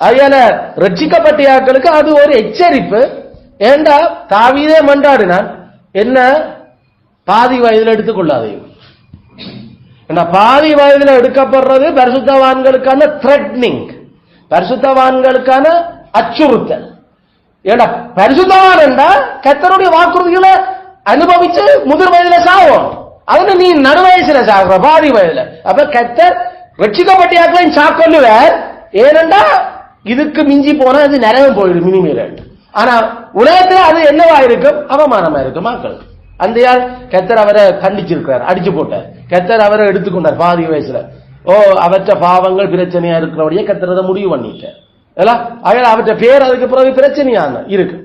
அதனால ரட்சிக்கப்பட்ட ஆட்களுக்கு அது ஒரு எச்சரிப்பு. ஏண்டா தாவீதே மன்றாடினான், என்ன பாதி வயதில் எடுத்துக்கொள்ளாதையும். பாதி வயதில் எடுக்கப்படுறது பரிசுத்தவான்களுக்கான த்ரெட்னிங், பரிசுத்தவான்களுக்கான அச்சுறுத்தல். ஏண்டா பரிசுத்தவான் என்றா கர்த்தருடைய வாக்குறுதிகளை அனுபவிச்சு முதிர் வயதுல சாவோம். அதுல நீ நடு வயசுல சாகுற பாதி வயதுல. அப்ப கர்த்தர் ரட்சிக்கப்பட்டியாக்களையும் சாக்கொள்ளுவார். ஏனென்றா இதுக்கு மிஞ்சி போனா அது நிறைய போயிடும் மினிமேல். ஆனா உலகத்துல அது என்னவா இருக்கும், அவமானமா இருக்கும் மக்களுக்கு. அந்த யார் கர்த்தர் அவரை கண்டிச்சிருக்கிறார், அடிச்சு போட்டார். கர்த்தர் அவரை எடுத்துக்கொண்டார் பாதி வயசுல. ஓ அவற்ற பாவங்கள் பிரச்சனையா இருக்கிறபடியே கர்த்தர் முடிவு பண்ணிட்டார். அவற்ற பேர் அதுக்கு பிறகு பிரச்சனையான இருக்கு.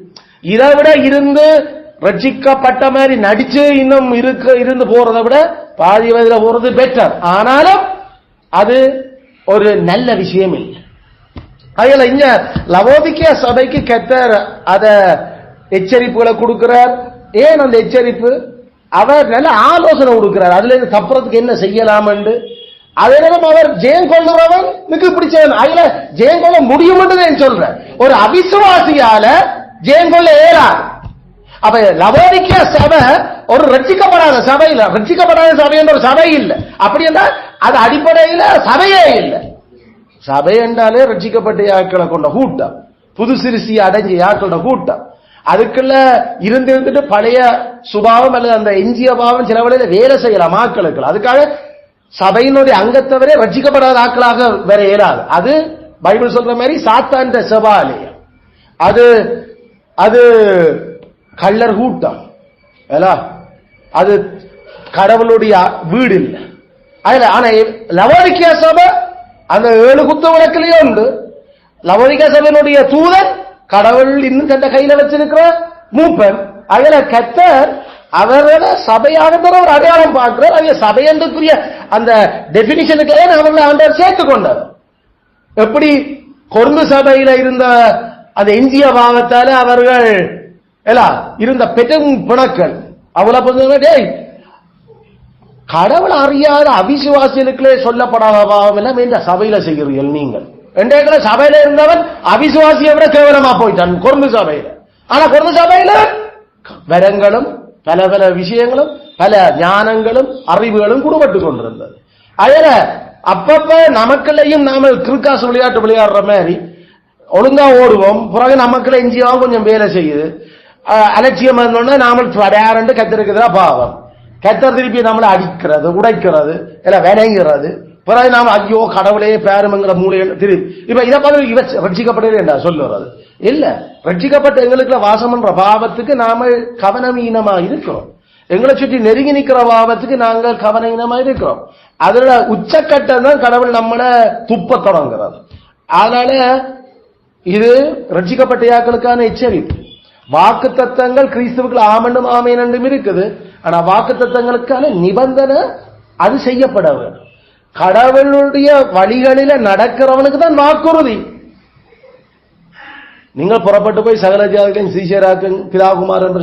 இதை விட இருந்து ரட்சிக்கப்பட்ட மாதிரி நடிச்சு இன்னும் இருந்து போறதை விட பாதி வயதுல போறது பெட்டர். ஆனாலும் அது ஒரு நல்ல விஷயம் இல்லை. அதுல இங்க லவோதிக்கேயா சபைக்கு கர்த்தர் அத எச்சரிப்புகளை கொடுக்கிறார். ஏன் அந்த எச்சரிப்பு? அவர் நல்ல ஆலோசனை கொடுக்கிறார். அதுல இருந்து தப்புறதுக்கு என்ன செய்யலாம் என்று. அதே நேரம் அவர் ஜெயம் கொள்ளுறவன் மிக பிடிச்சவன். அதுல ஜெயம் கொள்ள முடியும் என்று சொல்ற ஒரு அவிசுவாசியால ஜெயம் கொள்ள ஏறாது. அப்ப லவோதிக்கேயா சபை ஒரு ரட்சிக்கப்படாத சபை இல்ல. ரட்சிக்கப்படாத சபை என்ற ஒரு சபை இல்ல. அப்படி என்றால் அது அடிப்படையில சபையே இல்லை. சபை என்றாலே ரட்சிக்கப்பட்ட யாக்களை கொண்ட கூட்டம், புது சிறுசி அடைஞ்ச யாக்களோட கூட்டம். அதுக்குள்ள இருந்துட்டு பழைய சுபாவம் அல்லது அந்த எஞ்சிய பாவம் சில வழியில வேலை செய்யலாம் ஆக்களுக்கு. அதுக்காக சபையினுடைய அங்கத்தவரே ரட்சிக்கப்படாத ஆக்களாக வேற இயலாது. அது பைபிள் சொல்ற மாதிரி சாத்தான் செபாலயம். அது கள்ளர் கூட்டம், அது கடவுளுடைய வீடு இல்லை. அதுல ஆனா லவோதிக்கேயா சபை அந்த 7 குத்து விளக்கிலேயே உண்டு. லவோதிக்கேயா சபையினுடைய தூதன் கடவுள் இன்னும் தன் கையில வச்சிருக்கிற மூப்பன். அதுல கர்த்தர் அவரோட சபையாக ஒரு அடையாளம் பார்க்கிறார். அவங்க சபை என்றுக்குரிய அந்த டெபினிஷனுக்கு அவர்களை ஆண்டவர் சேர்த்துக் கொண்டார். எப்படி கொருந்து சபையில இருந்த அந்த எஞ்சிய பாவத்தால அவர்கள் இருந்த பெரும் பிணக்கள் அவ்வளவு கடவுள் அறியாத அவிசுவாசிகளுக்குள்ளே சொல்லப்படாத பாவம் எல்லாம் இந்த சபையில செய்கிறீர்கள் நீங்கள். ரெண்டே சபையில இருந்தவன் அவிசுவாசியை விட கேவலமா போயிட்டான் கொருந்து சபையில. ஆனா கொருந்து சபையில வரங்களும் பல பல விஷயங்களும் பல ஞானங்களும் அறிவுகளும் கூடப்பட்டு கொண்டிருந்தது. அதுல அப்பப்ப நமக்குள்ளையும் நாம கிரிக்காசு விளையாட்டு விளையாடுற மாதிரி ஒழுங்கா ஓடுவோம். பிறகு நமக்குள்ள எஞ்சியாவும் கொஞ்சம் வேலை செய்யுது. அலட்சியம் நாமல் விளையாண்டு கத்திருக்கிறதா பாவம். கத்தர் திருப்பி நம்மளை அடிக்கிறது, உடைக்கிறது, இல்ல வினைங்கிறது. பிறகு நாம ஐயோ கடவுளே பேருங்கிற மூலையில் திருப்பி இப்ப இதை பார்த்து இவ ரட்சிக்கப்பட்டது என்றா சொல்லுறது இல்ல. ரட்சிக்கப்பட்ட எங்களுக்குள்ள வாசம் என்ற பாவத்துக்கு நாம கவனமீனமா இருக்கிறோம். எங்களை சுற்றி நெருங்கி நிற்கிற பாவத்துக்கு நாங்கள் கவனமீனமா இருக்கிறோம். அதோட உச்சக்கட்டம் தான் கடவுள் நம்மளை துப்ப தொடங்குறது. அதனால இது ரட்சிக்கப்பட்ட யாக்களுக்கான எச்சரிப்பு. வாக்கு தத்தங்கள் கிறிஸ்துவுக்கு ஆமண்டும் ஆமேன் என்றும் இருக்குது. ஆனா வாக்கு தத்தங்களுக்கான நிபந்தனை அது செய்யப்பட வேண்டும். கடவுளுடைய வழிகளில நடக்கிறவனுக்கு தான் வாக்குறுதி. நீங்கள் புறப்பட்டு போய் சகல ஜாதிகளையும் சீஷராக்கும் பிதாகுமாரன்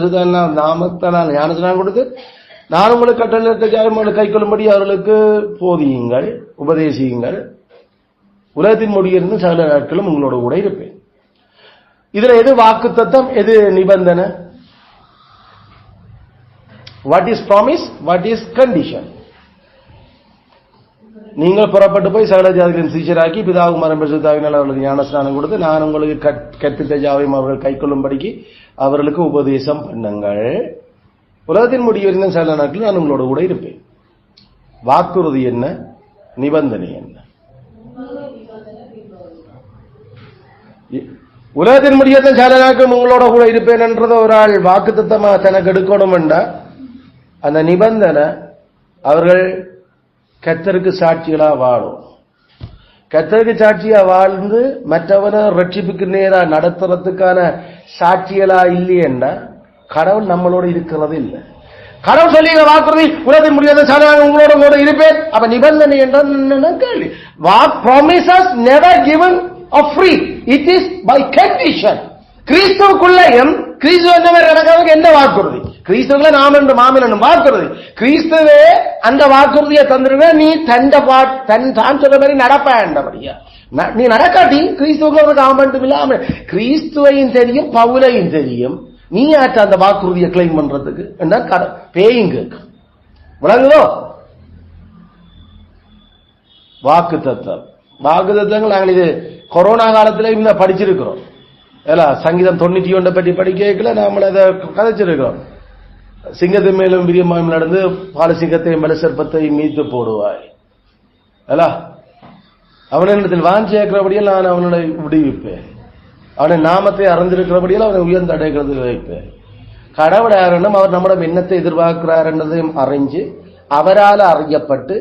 நாமத்தால் ஞானத்தினால் கொடுத்து நான் உங்களுக்கு கட்டளையிட்ட ஜாதிகளை கை கொள்ளும்படி அவர்களுக்கு போதியுங்கள், உபதேசியுங்கள். உலகத்தின் முடியிருந்து சகல நாட்களும் உங்களோட கூட இருப்பேன். இதுல எது வாக்கு தத்தம், எது நிபந்தனை? What is promise, what is condition? நீங்கள் புறப்பட்டு போய் சகல ஜாதிகளின் சீஷராக்கி பிதாகுமாரன் பரிசுத்தாவினால் அவர்களுக்கு ஞானஸ்நானம் கொடுத்து நான் உங்களுக்கு கற்பித்த ஜாவையும் அவர்கள் கை கொள்ளும்படிக்கு அவர்களுக்கு உபதேசம் பண்ணுங்கள். உலகத்தின் முடிவு சகல நாட்களில் நான் உங்களோட கூட இருப்பேன். வாக்குறுதி என்ன, நிபந்தனை என்ன? உலகத்தின் முடியத்தை சகல நாட்கள் உங்களோட கூட இருப்பேன் என்றதை ஒரு ஆள் வாக்கு தத்தமா தனக்கு எடுக்கணும் என்றா அந்த நிபந்தனை அவர்கள் கர்த்தருக்கு சாட்சிகளா வாழும். கர்த்தருக்கு சாட்சியா வாழ்ந்து மற்றவனை ரட்சிப்புக்கு நேரா நடத்துறதுக்கான சாட்சிகளா இல்லையென்றா கடவுள் நம்மளோட இருக்கிறது இல்லை. கடவுள் சொல்லி வாக்குறுதி உலகத்தின் முடியாத சாதாரண உங்களோட கூட இருப்பேன். அப்ப நிபந்தனை என்ற கேள்வி. Promises never given free, it is by condition. கிறிஸ்துவுக்குள்ளேயும் கிறிஸ்துவ நடக்காத என்ன வாக்குறுதி? கிறிஸ்துவ நாம் என்று மாமின் என்னும் வாக்குறுதி. கிறிஸ்துவே அந்த வாக்குறுதியை தந்துருங்க, நீ தான் சொல்ற மாதிரி நடப்படியா. நீ நடக்காட்டி கிறிஸ்துவ ஆமண்டும் இல்லாம கிறிஸ்துவையும் தெரியும் பவுலையும் தெரியும். நீ ஆற்ற அந்த வாக்குறுதியை கிளைம் பண்றதுக்கு என்ன பேயிங்க விளங்குதோ? வாக்கு தத்தம், வாக்கு தத்தங்கள் நாங்கள் இது கொரோனா காலத்துல இந்த படிச்சிருக்கிறோம். சங்கீதம் 91 பற்றி படிக்கல, நாம அதை கதைச்சிருக்கிறோம். சிங்கத்து மேலும் பிரியமாயும் நடந்து பால சிங்கத்தையும் மல சர்ப்பத்தையும் மீத்து போடுவாய். அவனிடத்தில் வாஞ்சியாக்கிறபடியால் நான் அவனை விடுவிப்பேன். அவனை நாமத்தை அறிந்திருக்கிறபடியால் அவனை உயர்ந்த அடைகிறது வைப்பேன். கடவுள் யாருன்னும் அவர் நம்மிடம் என்னத்தை எதிர்பார்க்கிறார் என்றதையும் அறிஞ்சு அவரால் அறியப்பட்டு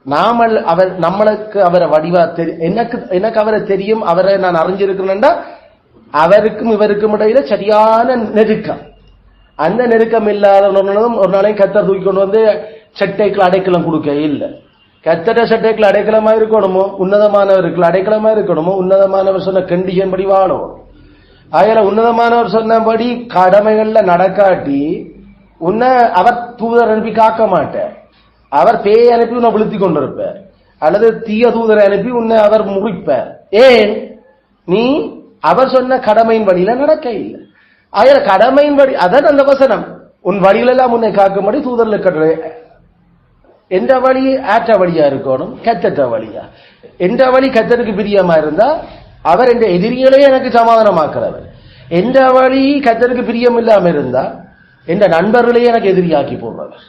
நாமல் அவர் நம்மளுக்கு அவரை வடிவா தெரியும். எனக்கு அவரை தெரியும், அவரை நான் அறிஞ்சிருக்கிறேன்டா அவருக்கும் இவருக்கும் இடையில சரியான நெருக்கம். அந்த நெருக்கம் இல்லாதவனும் ஒரு நாளையும் கத்தர் தூக்கி கொண்டு வந்து சட்டைக்குள்ள அடைக்கலம் கொடுக்க இல்லை. கத்தர சட்டைக்குள்ள அடைக்கலமா இருக்கணுமோ, உன்னதமானவருக்கு அடைக்கலமா இருக்கணுமோ, உன்னதமானவர் சொன்ன கண்டிஷன் படி வாழணும். ஆயிரம் உன்னதமானவர் சொன்னபடி கடமைகள்ல நடக்காட்டி உன்னை அவர் தூதர் அனுப்பி காக்க மாட்டார். அவர் பேய் அனுப்பி உன்னை விழுத்தி கொண்டிருப்பார், அல்லது தீய தூதரை அனுப்பி உன்னை அவர் முறிப்பார். ஏன்? நீ அவர் சொன்ன கடமையின் வழியில நடக்க இல்லை. ஆயிரம் கடமையின் வழி, அதான் அந்த வசனம், உன் வழிகளெல்லாம் உன்னை காக்கும்படி தூதர்களுக்கு கட்டளை. எந்த வழி ஆற்ற வழியா இருக்கணும், கத்தற்ற வழியா? எந்த வழி கத்தருக்கு பிரியமா இருந்தா அவர் என்ற எதிரிகளே எனக்கு சமாதானமாக்குறவர். எந்த வழி கத்தருக்கு பிரியம் இல்லாம இருந்தா என்ற நண்பர்களே எனக்கு எதிரியாக்கி போடுறவர்.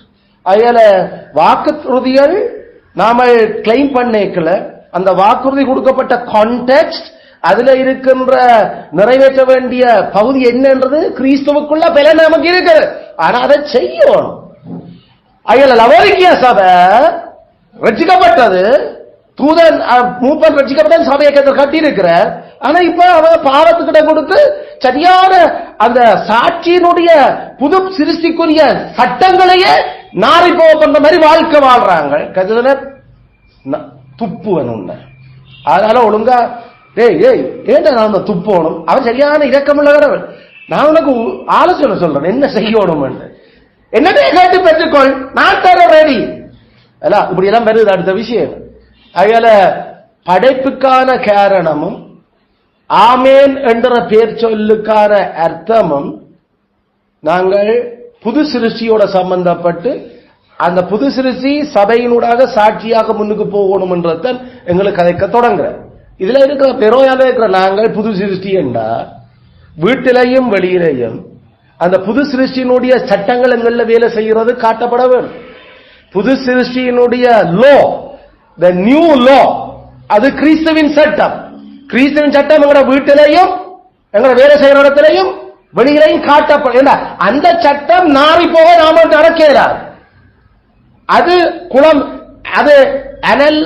அதனால வாக்குறுதிகள் நாம கிளைம் பண்ணேக்கல, அந்த வாக்குறுதி கொடுக்கப்பட்ட கான்டெக்ஸ்ட், அதுல இருக்கின்ற நிறைவேற்ற வேண்டிய பகுதி என்னன்றது கிறிஸ்துவுக்குள்ள பலன் நமக்கு இருக்கிறது. ஆனா அதை செய்யணும். அயல லவோதிக்கியா சபை ரட்சிக்கப்பட்டது, தூதன் மூப்பன் ரட்சிக்கப்பட்ட சபையை கட்டி இருக்கிறார். ஆனா இப்ப அவன் பாவத்துக்கிட்ட கொடுத்து சரியான அந்த சாட்சியினுடைய புது சிருஷ்டிக்குரிய சட்டங்களையே நாரி போக பண்ற மாதிரி வாழ்க்கை வாழ்றாங்க. கஜனர் துப்புவன் உன்ன, அதனால ஒழுங்கா ஏன் நான் துப்போணும்? அவன் சரியான இரக்கமுள்ளவன். நான் உனக்கு ஆலோசனை சொல்றேன் என்ன செய்யணும் என்று. என்னதே கேட்டு பெற்றுக்கொள், நான் தர ரெடி. இப்படி எல்லாம் வருது அடுத்த விஷயம். அதனால படைப்புக்கான காரணமும் ஆமேன் என்ற பேர் சொல்லுக்கான அர்த்தமும் நாங்கள் புது சிருஷ்டியோட சம்பந்தப்பட்டு அந்த புது சிருஷ்டி சபையினூடாக சாட்சியாக முன்னுக்கு போகணும் என்றதான் எங்களுக்கு கதைக்க தொடங்குற. இதுல இருக்கிற பெரோயால இருக்கிற நாங்கள் புது சிருஷ்டி என்றா வீட்டிலையும் வெளியிலையும் அந்த புது சிருஷ்டியினுடைய சட்டங்கள் எங்கள்ல வேலை செய்கிறது காட்டப்பட வேண்டும். புது சிருஷ்டியினுடைய லோ, த நியூ லோ, அது கிறிஸ்துவின் சட்டம். கிறிஸ்துவின் சட்டம் எங்களோட வீட்டிலையும் எங்களோட வேலை செய்கிற இடத்திலையும் வெளியிலையும் காட்டப்படும். அந்த சட்டம் நாரி போக நாம நடக்கிறார். அது குளம், அது அனல்,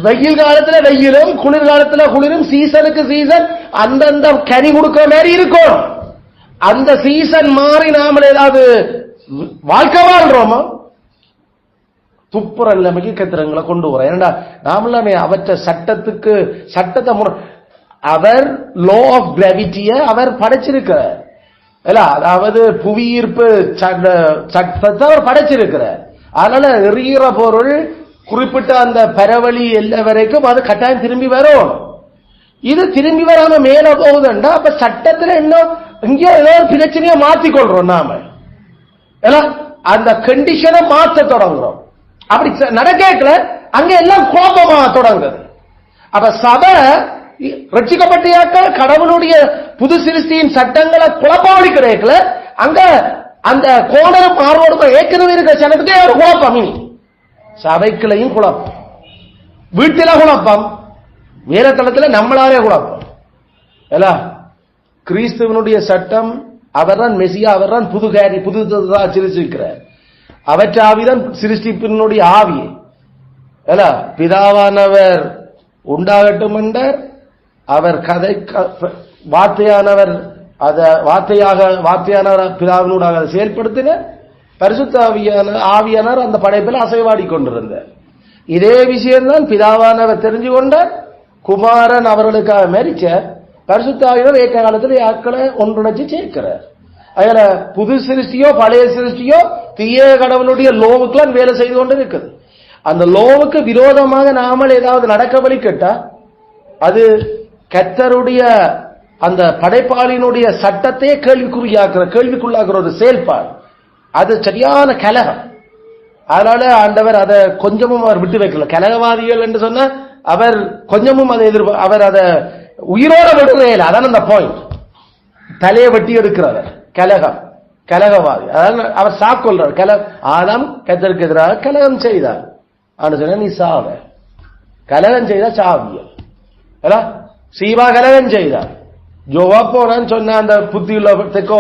வெயில் காலத்துல வெயிலும் குளிர்காலத்துல குளிரும், சீசனுக்கு சீசன் அந்தந்த கனி கொடுக்கிற மாதிரி இருக்கும். அந்த சீசன் மாறி நாம ஏதாவது வாழ்க்கை வாழ்றோமோ துப்புற நிலைமைக்கு கத்திரங்களை கொண்டு வரோம். ஏன்னா நாம அவற்ற சட்டத்துக்கு சட்டத்தை அவர் லோ ஆஃப் கிராவிட்டிய அவர் படைச்சிருக்கிறார். அதாவது புவியீர்ப்பு சட்டத்தை அவர் படைச்சிருக்கிறார். அதனால எறிகிற பொருள் குறிப்பிட்ட அந்த பரவழி எல்லை வரைக்கும் அது கட்டாயம் திரும்பி வரும். இது திரும்பி வராம மேல போகுதுண்டா அப்ப சட்டத்துல இன்னும் இங்கே ஏதோ ஒரு பிரச்சனையை மாத்திக்கொள்றோம். நாம அந்த கண்டிஷனை மாற்ற தொடங்குறோம். அப்படி நடக்கல அங்க எல்லாம் கோபமா தொடங்குது. அப்ப சபை ரட்சிக்கப்பட்ட கடவுளுடைய புது சிருஷ்டியின் சட்டங்களை குழப்பம் கிடைக்கல. அங்க அந்த கோணரும் மாறுவோடு ஏற்கனவே இருக்கிற சனத்துக்கே ஒரு குழப்பம். இனி சபைக்குள்ளையும் குழப்பம், வீட்டில குழப்பம், வேற தளத்தில் நம்மளாலே குழப்பம். கிறிஸ்துவனுடைய சட்டம், அவர்தான் மெசியா, அவர்தான் புதுதாக சிருஷ்டிக்கிறார். அவற்ற ஆவிதான் சிருஷ்டிப்பினுடைய ஆவி. பிதாவானவர் உண்டாகட்டும் என்றார். அவர் கதை வார்த்தையானவர் வார்த்தையானவர் பிதாவினூடாக அதை செயல்படுத்தினார். பரிசுத்த ஆவியானவர் அந்த படைப்பில் அசைவாடி கொண்டிருந்தார். இதே விஷயம்தான் பிதாவானவர் தெரிஞ்சு கொண்டார். குமாரன் அவர்களுக்காக மரிச்சார். பரிசுத்த ஆவியானவர் ஏற்ற காலத்தில் ஆட்களை ஒன்றிணைச்சு சேர்க்கிறார். அதுல புது சிருஷ்டியோ பழைய சிருஷ்டியோ தீய கடவுளுடைய லோவுக்குலாம் வேலை செய்து கொண்டு இருக்குது. அந்த லோவுக்கு விரோதமாக நாமல் ஏதாவது நடக்க வழி கேட்டா அது கர்த்தருடைய அந்த படைப்பாளினுடைய சட்டத்தையே கேள்விக்குள்ளாக்குற ஒரு செயல்பாடு. அது சரியான கலகம். அதனால ஆண்டவர் அதை கொஞ்சமும் அவர் விட்டு வைக்கல. கலகவாதிகள் என்று சொன்ன அவர் கொஞ்சமும் அதை அவர் அதை உயிரோட விடுறே இல்லை. அதான் அந்த பாயிண்ட். தலையை வெட்டி எடுக்கிறவர் கலகவாதி. அதாவது அவர் சாக்கொள்றார். ஆதாம் கர்த்தருக்கு எதிராக கலகம் செய்தார். சொன்ன நீ சாவ, கலகம் செய்தா சாவிய. சீவா கலகம் செய்தார். ஜோவா போனான்னு சொன்ன அந்த புத்தியுள்ளவன் தெக்கோ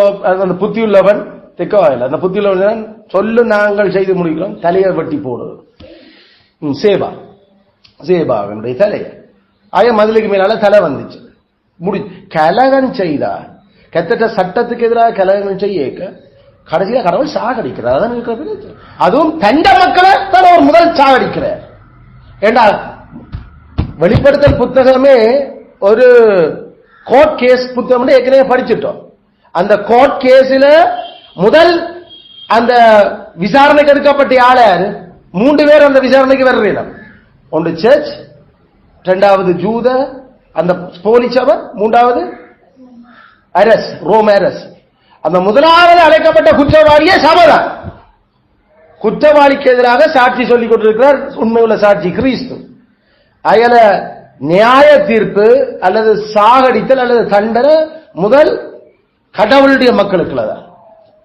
இல்லை. அந்த புத்தியுள்ளவன் சொல்லு நாங்கள் செய்து முடிக்கிறோம், தலையை வெட்டி போடுவது. சேபாவினுடைய தலையை மதிலுக்கு மேலால தலை வந்துச்சு. கலகம் செய்தார். கத்தட்ட சட்டத்துக்கு எதிராக கலகங்கள் செய்ய கடைசியில கடவுள் சாகடிக்கிறார். அதான் இருக்கிற, அதுவும் தண்ட மக்களை தான் ஒரு முதல் சாகடிக்கிறார். ஏண்டா வெளிப்படுத்தல் புத்தகமே ஒரு கோர்ட் கேஸ் புத்தகம் ஏற்கனவே படிச்சுட்டோம். அந்த கோர்ட் கேஸில் முதல் அந்த விசாரணைக்கு எடுக்கப்பட்ட ஆள் யாரு? 3 பேர் அந்த விசாரணைக்கு வர்றீங்க. ஒன்று சர்ச், 2வது ஜூத அந்த போலிச்சவர், 3வது அரஸ், ரோம் அரஸ். அந்த முதலாவது அழைக்கப்பட்ட குற்றவாளியே சபைதான். குற்றவாளிக்கு எதிராக சாட்சி சொல்லிக் கொண்டிருக்கிறார் உண்மையுள்ள சாட்சி கிறிஸ்து. அயல நியாய தீர்ப்பு அல்லது சாகடித்தல் அல்லது தண்டனை முதல் கடவுளுடைய மக்களுக்கு தான்.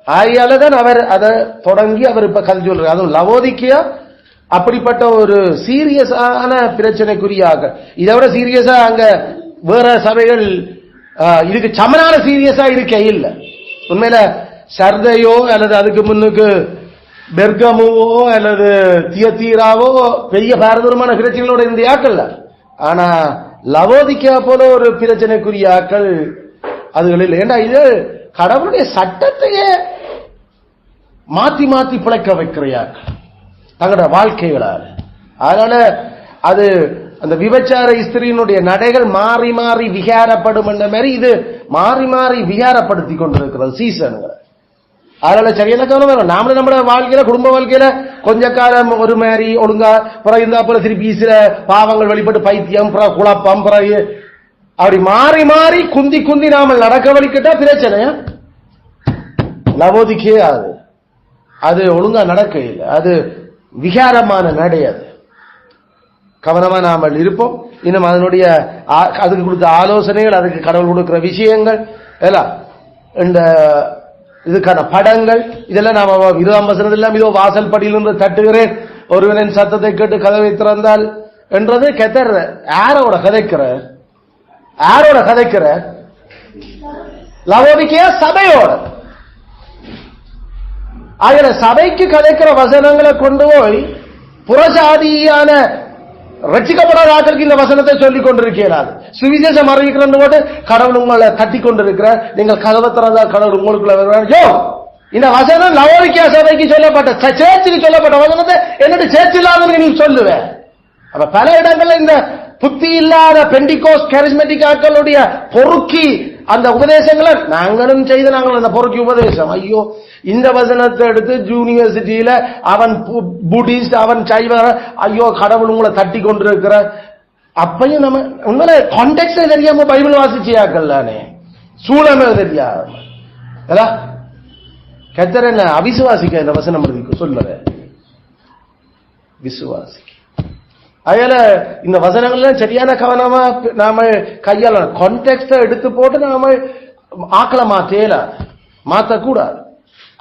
அயலதான் அவர் அதை தொடங்கி அவர் இப்ப கதை சொல்றார். அதுவும் லவோதிக்கியா அப்படிப்பட்ட ஒரு சீரியஸான பிரச்சனைக்குரியாக, இதை விட சீரியஸா அங்க வேற சபைகள் இதுக்கு சமனான சீரியஸா இருக்க இல்லை. உண்மையில சர்தையோ அல்லது அதுக்கு முன்னுக்கு பெர்கமுவோ அல்லது தியத்தீராவோ பெரிய பாரதூரமான பிரச்சனைகளோட இந்த ஆக்கள். ஆனா லவோதிக்கா போல ஒரு பிரச்சனைக்குரிய ஆக்கள் அதுகளில். ஏண்டா இது கடவுளுடைய சட்டத்தையே மாத்தி மாத்தி பிழைக்க வைக்கிற ஆக்கள் தங்களோட வாழ்க்கைகளால். அதனால அது அந்த விபச்சார ஸ்திரீனுடைய நடைகள் மாறி மாறி விகாரப்படும் என்ற மாதிரி இது மாறி மாறி விகாரப்படுத்தி கொண்டிருக்கிறது சீசன்களை. அதனால சரியான கவனம் வேணும். நாமளும் நம்மளோட வாழ்க்கையில குடும்ப வாழ்க்கையில கொஞ்ச காலம் ஒரு மாதிரி ஒழுங்கா பிறகு இருந்தா போல திருப்பி சில பாவங்கள் வெளிப்பட்டு பைத்தியம் பிறகு குழப்பம் பிறகு அப்படி மாறி மாறி குந்தி குந்தி நாம நடக்க வலிக்கிட்டா பிரச்சனை. லவோதிக்கே அது ஒழுங்கா நடக்க இல்லை. அது விகாரமான நடை. அது கவனமா நாம இருப்போம். இன்னும் அதனுடைய அதுக்கு கொடுத்த ஆலோசனைகள், அதுக்கு கடவுள் கொடுக்கிற விஷயங்கள் எல்லாம், இந்த இதுக்கான படங்கள் இதெல்லாம் நாம 20ஆம் வசனத்தில் இதோ வாசல் படியிலிருந்து தட்டுகிறேன், ஒருவனின் சத்தத்தை கேட்டு கதவை திறந்தால் என்றது கெத்தர். யாரோட கதைக்கிற லவோதிக்கேயா சபையோட. அதுல சபைக்கு கதைக்கிற வசனங்களை கொண்டு போய் புறசாதியான ரட்சிக்கப்படாத ஆட்களுக்கு இந்த வசனத்தை சொல்லிக் கொண்டிருக்கிறார். சுவிசேஷம் அறிவிக்கிறன்னு போது கடவுள் உங்களை தட்டி கொண்டிருக்கிறார். நீங்கள் கதவை திறந்தா கடவுள் உங்களுக்குள்ள வருவார். இந்த வசனம் லவோதிக்கேயா சபைக்கு சொல்லப்பட்ட சேர்ச்சுக்கு சொல்லப்பட்ட வசனத்தை என்னட்டு சேர்ச்சு இல்லாத நீ சொல்லுவேன். அப்ப பல இடங்கள்ல இந்த புத்தி இல்லாத பெண்டிகோஸ் கேரிஸ்மேட்டிக் ஆட்களுடைய பொறுக்கி அந்த உபதேசங்களை நாங்களும் செய்த நாங்கள் அந்த பொறுக்கி உபதேசம். ஐயோ, இந்த வசனத்தை எடுத்து யூனிவர்சிட்டியில அவன் புத்திஸ்ட் அவன் சைவ, ஐயோ கடவுள் உங்களை தட்டி கொண்டிருக்கிற. அப்பையும் நம்ம உண்மையில கான்டெக்ட் தெரியாம பைபிள் வாசிச்சியாக்கல்லானே, சூழமே தெரியாம கத்தர் என்ன அவிசுவாசிக்க இந்த வசனம் சொல்லுற விசுவாசிக்க. அதனால இந்த வசனங்கள்லாம் சரியான கவனமா நாம கையாள கான்டெக்ட எடுத்து போட்டு நாம ஆக்களை மாத்தக்கூடாது.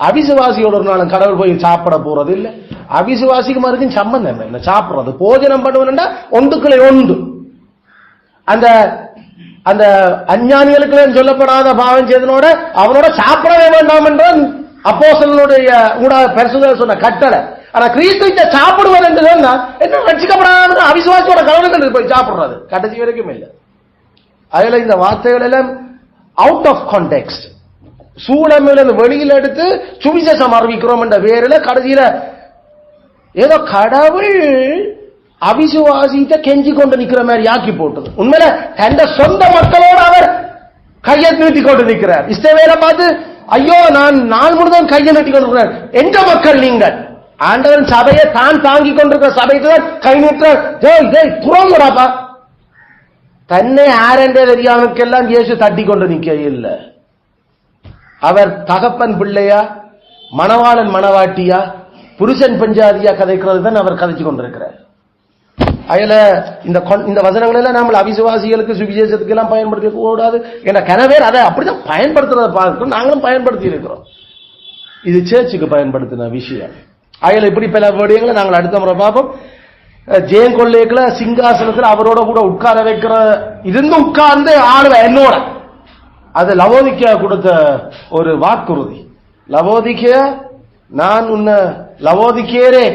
அவிசுவாசியோட ஒரு நாளும் கடவுள் போய் சாப்பிட போறது இல்லை. அவிசுவாசிக்கு மறுக்கும் சம்பந்தம் என்ன? சாப்பிடுறது போஜனம் பண்ணுவா ஒன்றுக்குள்ளே ஒன்று. அந்த அந்த அஞ்ஞானிகளுக்கு சொல்லப்படாத பாவம் செய்தனோட அவனோட சாப்பிடவே வேண்டாம் என்ற அப்போஸ்தலனுடைய பரிசுத்தர் சொன்ன கட்டளை. ஆனா கிறிஸ்து சாப்பிடுவது என்று சொன்னா என்ன ரட்சிக்கப்படாத அவிசுவாசியோட கவனத்தில் போய் சாப்பிடுறது கடைசி வரைக்கும் இல்லை. அதுல இந்த வார்த்தைகள் எல்லாம் அவுட் ஆஃப் கான்டெக்ஸ்ட், சூழமிலிருந்து வெளியில் எடுத்து சுவிசேஷம் அறிவிக்கிறோம் என்ற பேரில கடைசியில ஏதோ கடவுள் அவிசுவாசித்த கெஞ்சி கொண்டு நிக்கிற மாதிரி ஆக்கி போட்டது. உண்மையில தந்த சொந்த மக்களோடு அவர் கையை நீட்டி கொண்டு நிற்கிறார். இஸ்ரவேலை பார்த்து ஐயோ நான் நாள் முழுதும் கையை நீட்டி கொண்டிருக்கிறார். எந்த மக்கள் நீங்கள்? ஆண்டவன் சபையை தான் தாங்கி கொண்டிருக்கிற சபைக்கு தான் கை நீட்டுறார். புறங்கடாப்பா. தன்னை ஆரண்டே தெரியாமக்கெல்லாம் இயேசு தட்டி கொண்டு நிக்க இல்லை. அவர் தகப்பன் பிள்ளையா, மணவாளன் மணவாட்டியா, புருஷன் பஞ்சாதியா கதைக்கிறது தான் அவர் கதைச்சு கொண்டிருக்கிறார். அதுல இந்த வசனங்கள் எல்லாம் நம்ம அவிசுவாசிகளுக்கு சுவிசேஷத்துக்கு எல்லாம் பயன்படுத்த கூடாது. ஏன்னா கனவேர் அதை அப்படிதான் பயன்படுத்துறதை பார்க்கிறோம், நாங்களும் பயன்படுத்தி இருக்கிறோம். இது சேர்ச்சுக்கு பயன்படுத்தின விஷயம். அதுல இப்படி பல விடயங்களை நாங்கள் அடுத்த முறை பார்ப்போம். ஜெயங்கொள்ளைக்குள்ள சிங்காசனத்தில் அவரோட கூட உட்கார வைக்கிற இருந்து உட்கார்ந்து ஆளுவ என்னோட, அது லவோதிக்கேயா கொடுத்த ஒரு வாக்குறுதி. லவோதிக்கேயா, நான் உன்னை லவோதிக்கேரே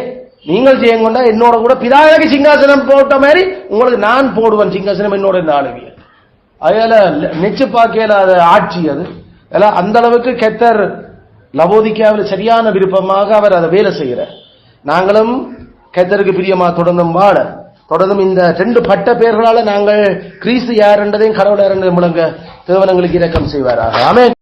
நீங்கள் ஜெயங்கொண்டா என்னோட கூட பிதாவுக்கு சிங்காசனம் போட்ட மாதிரி உங்களுக்கு நான் போடுவேன் சிங்காசனம் என்னோட இந்த ஆளுவிய. அதனால நெச்சு பார்க்கல ஆட்சி அது எல்லாம் அந்த அளவுக்கு கெத்தர் லவோதிக்கேயாவில் சரியான விருப்பமாக அவர் அதை வேலை செய்கிறார். நாங்களும் கெத்தருக்கு பிரியமா தொடர்ந்தும் வாழ தொடர்ந்தும் இந்த 2 பட்ட பெயர்களால நாங்கள் கிறிஸ்து யார் என்றதையும் கடவுள் யார் என்பதையும் முழங்க தேவன் எங்களுக்கு இரக்கம் செய்வாராக. ஆமென்.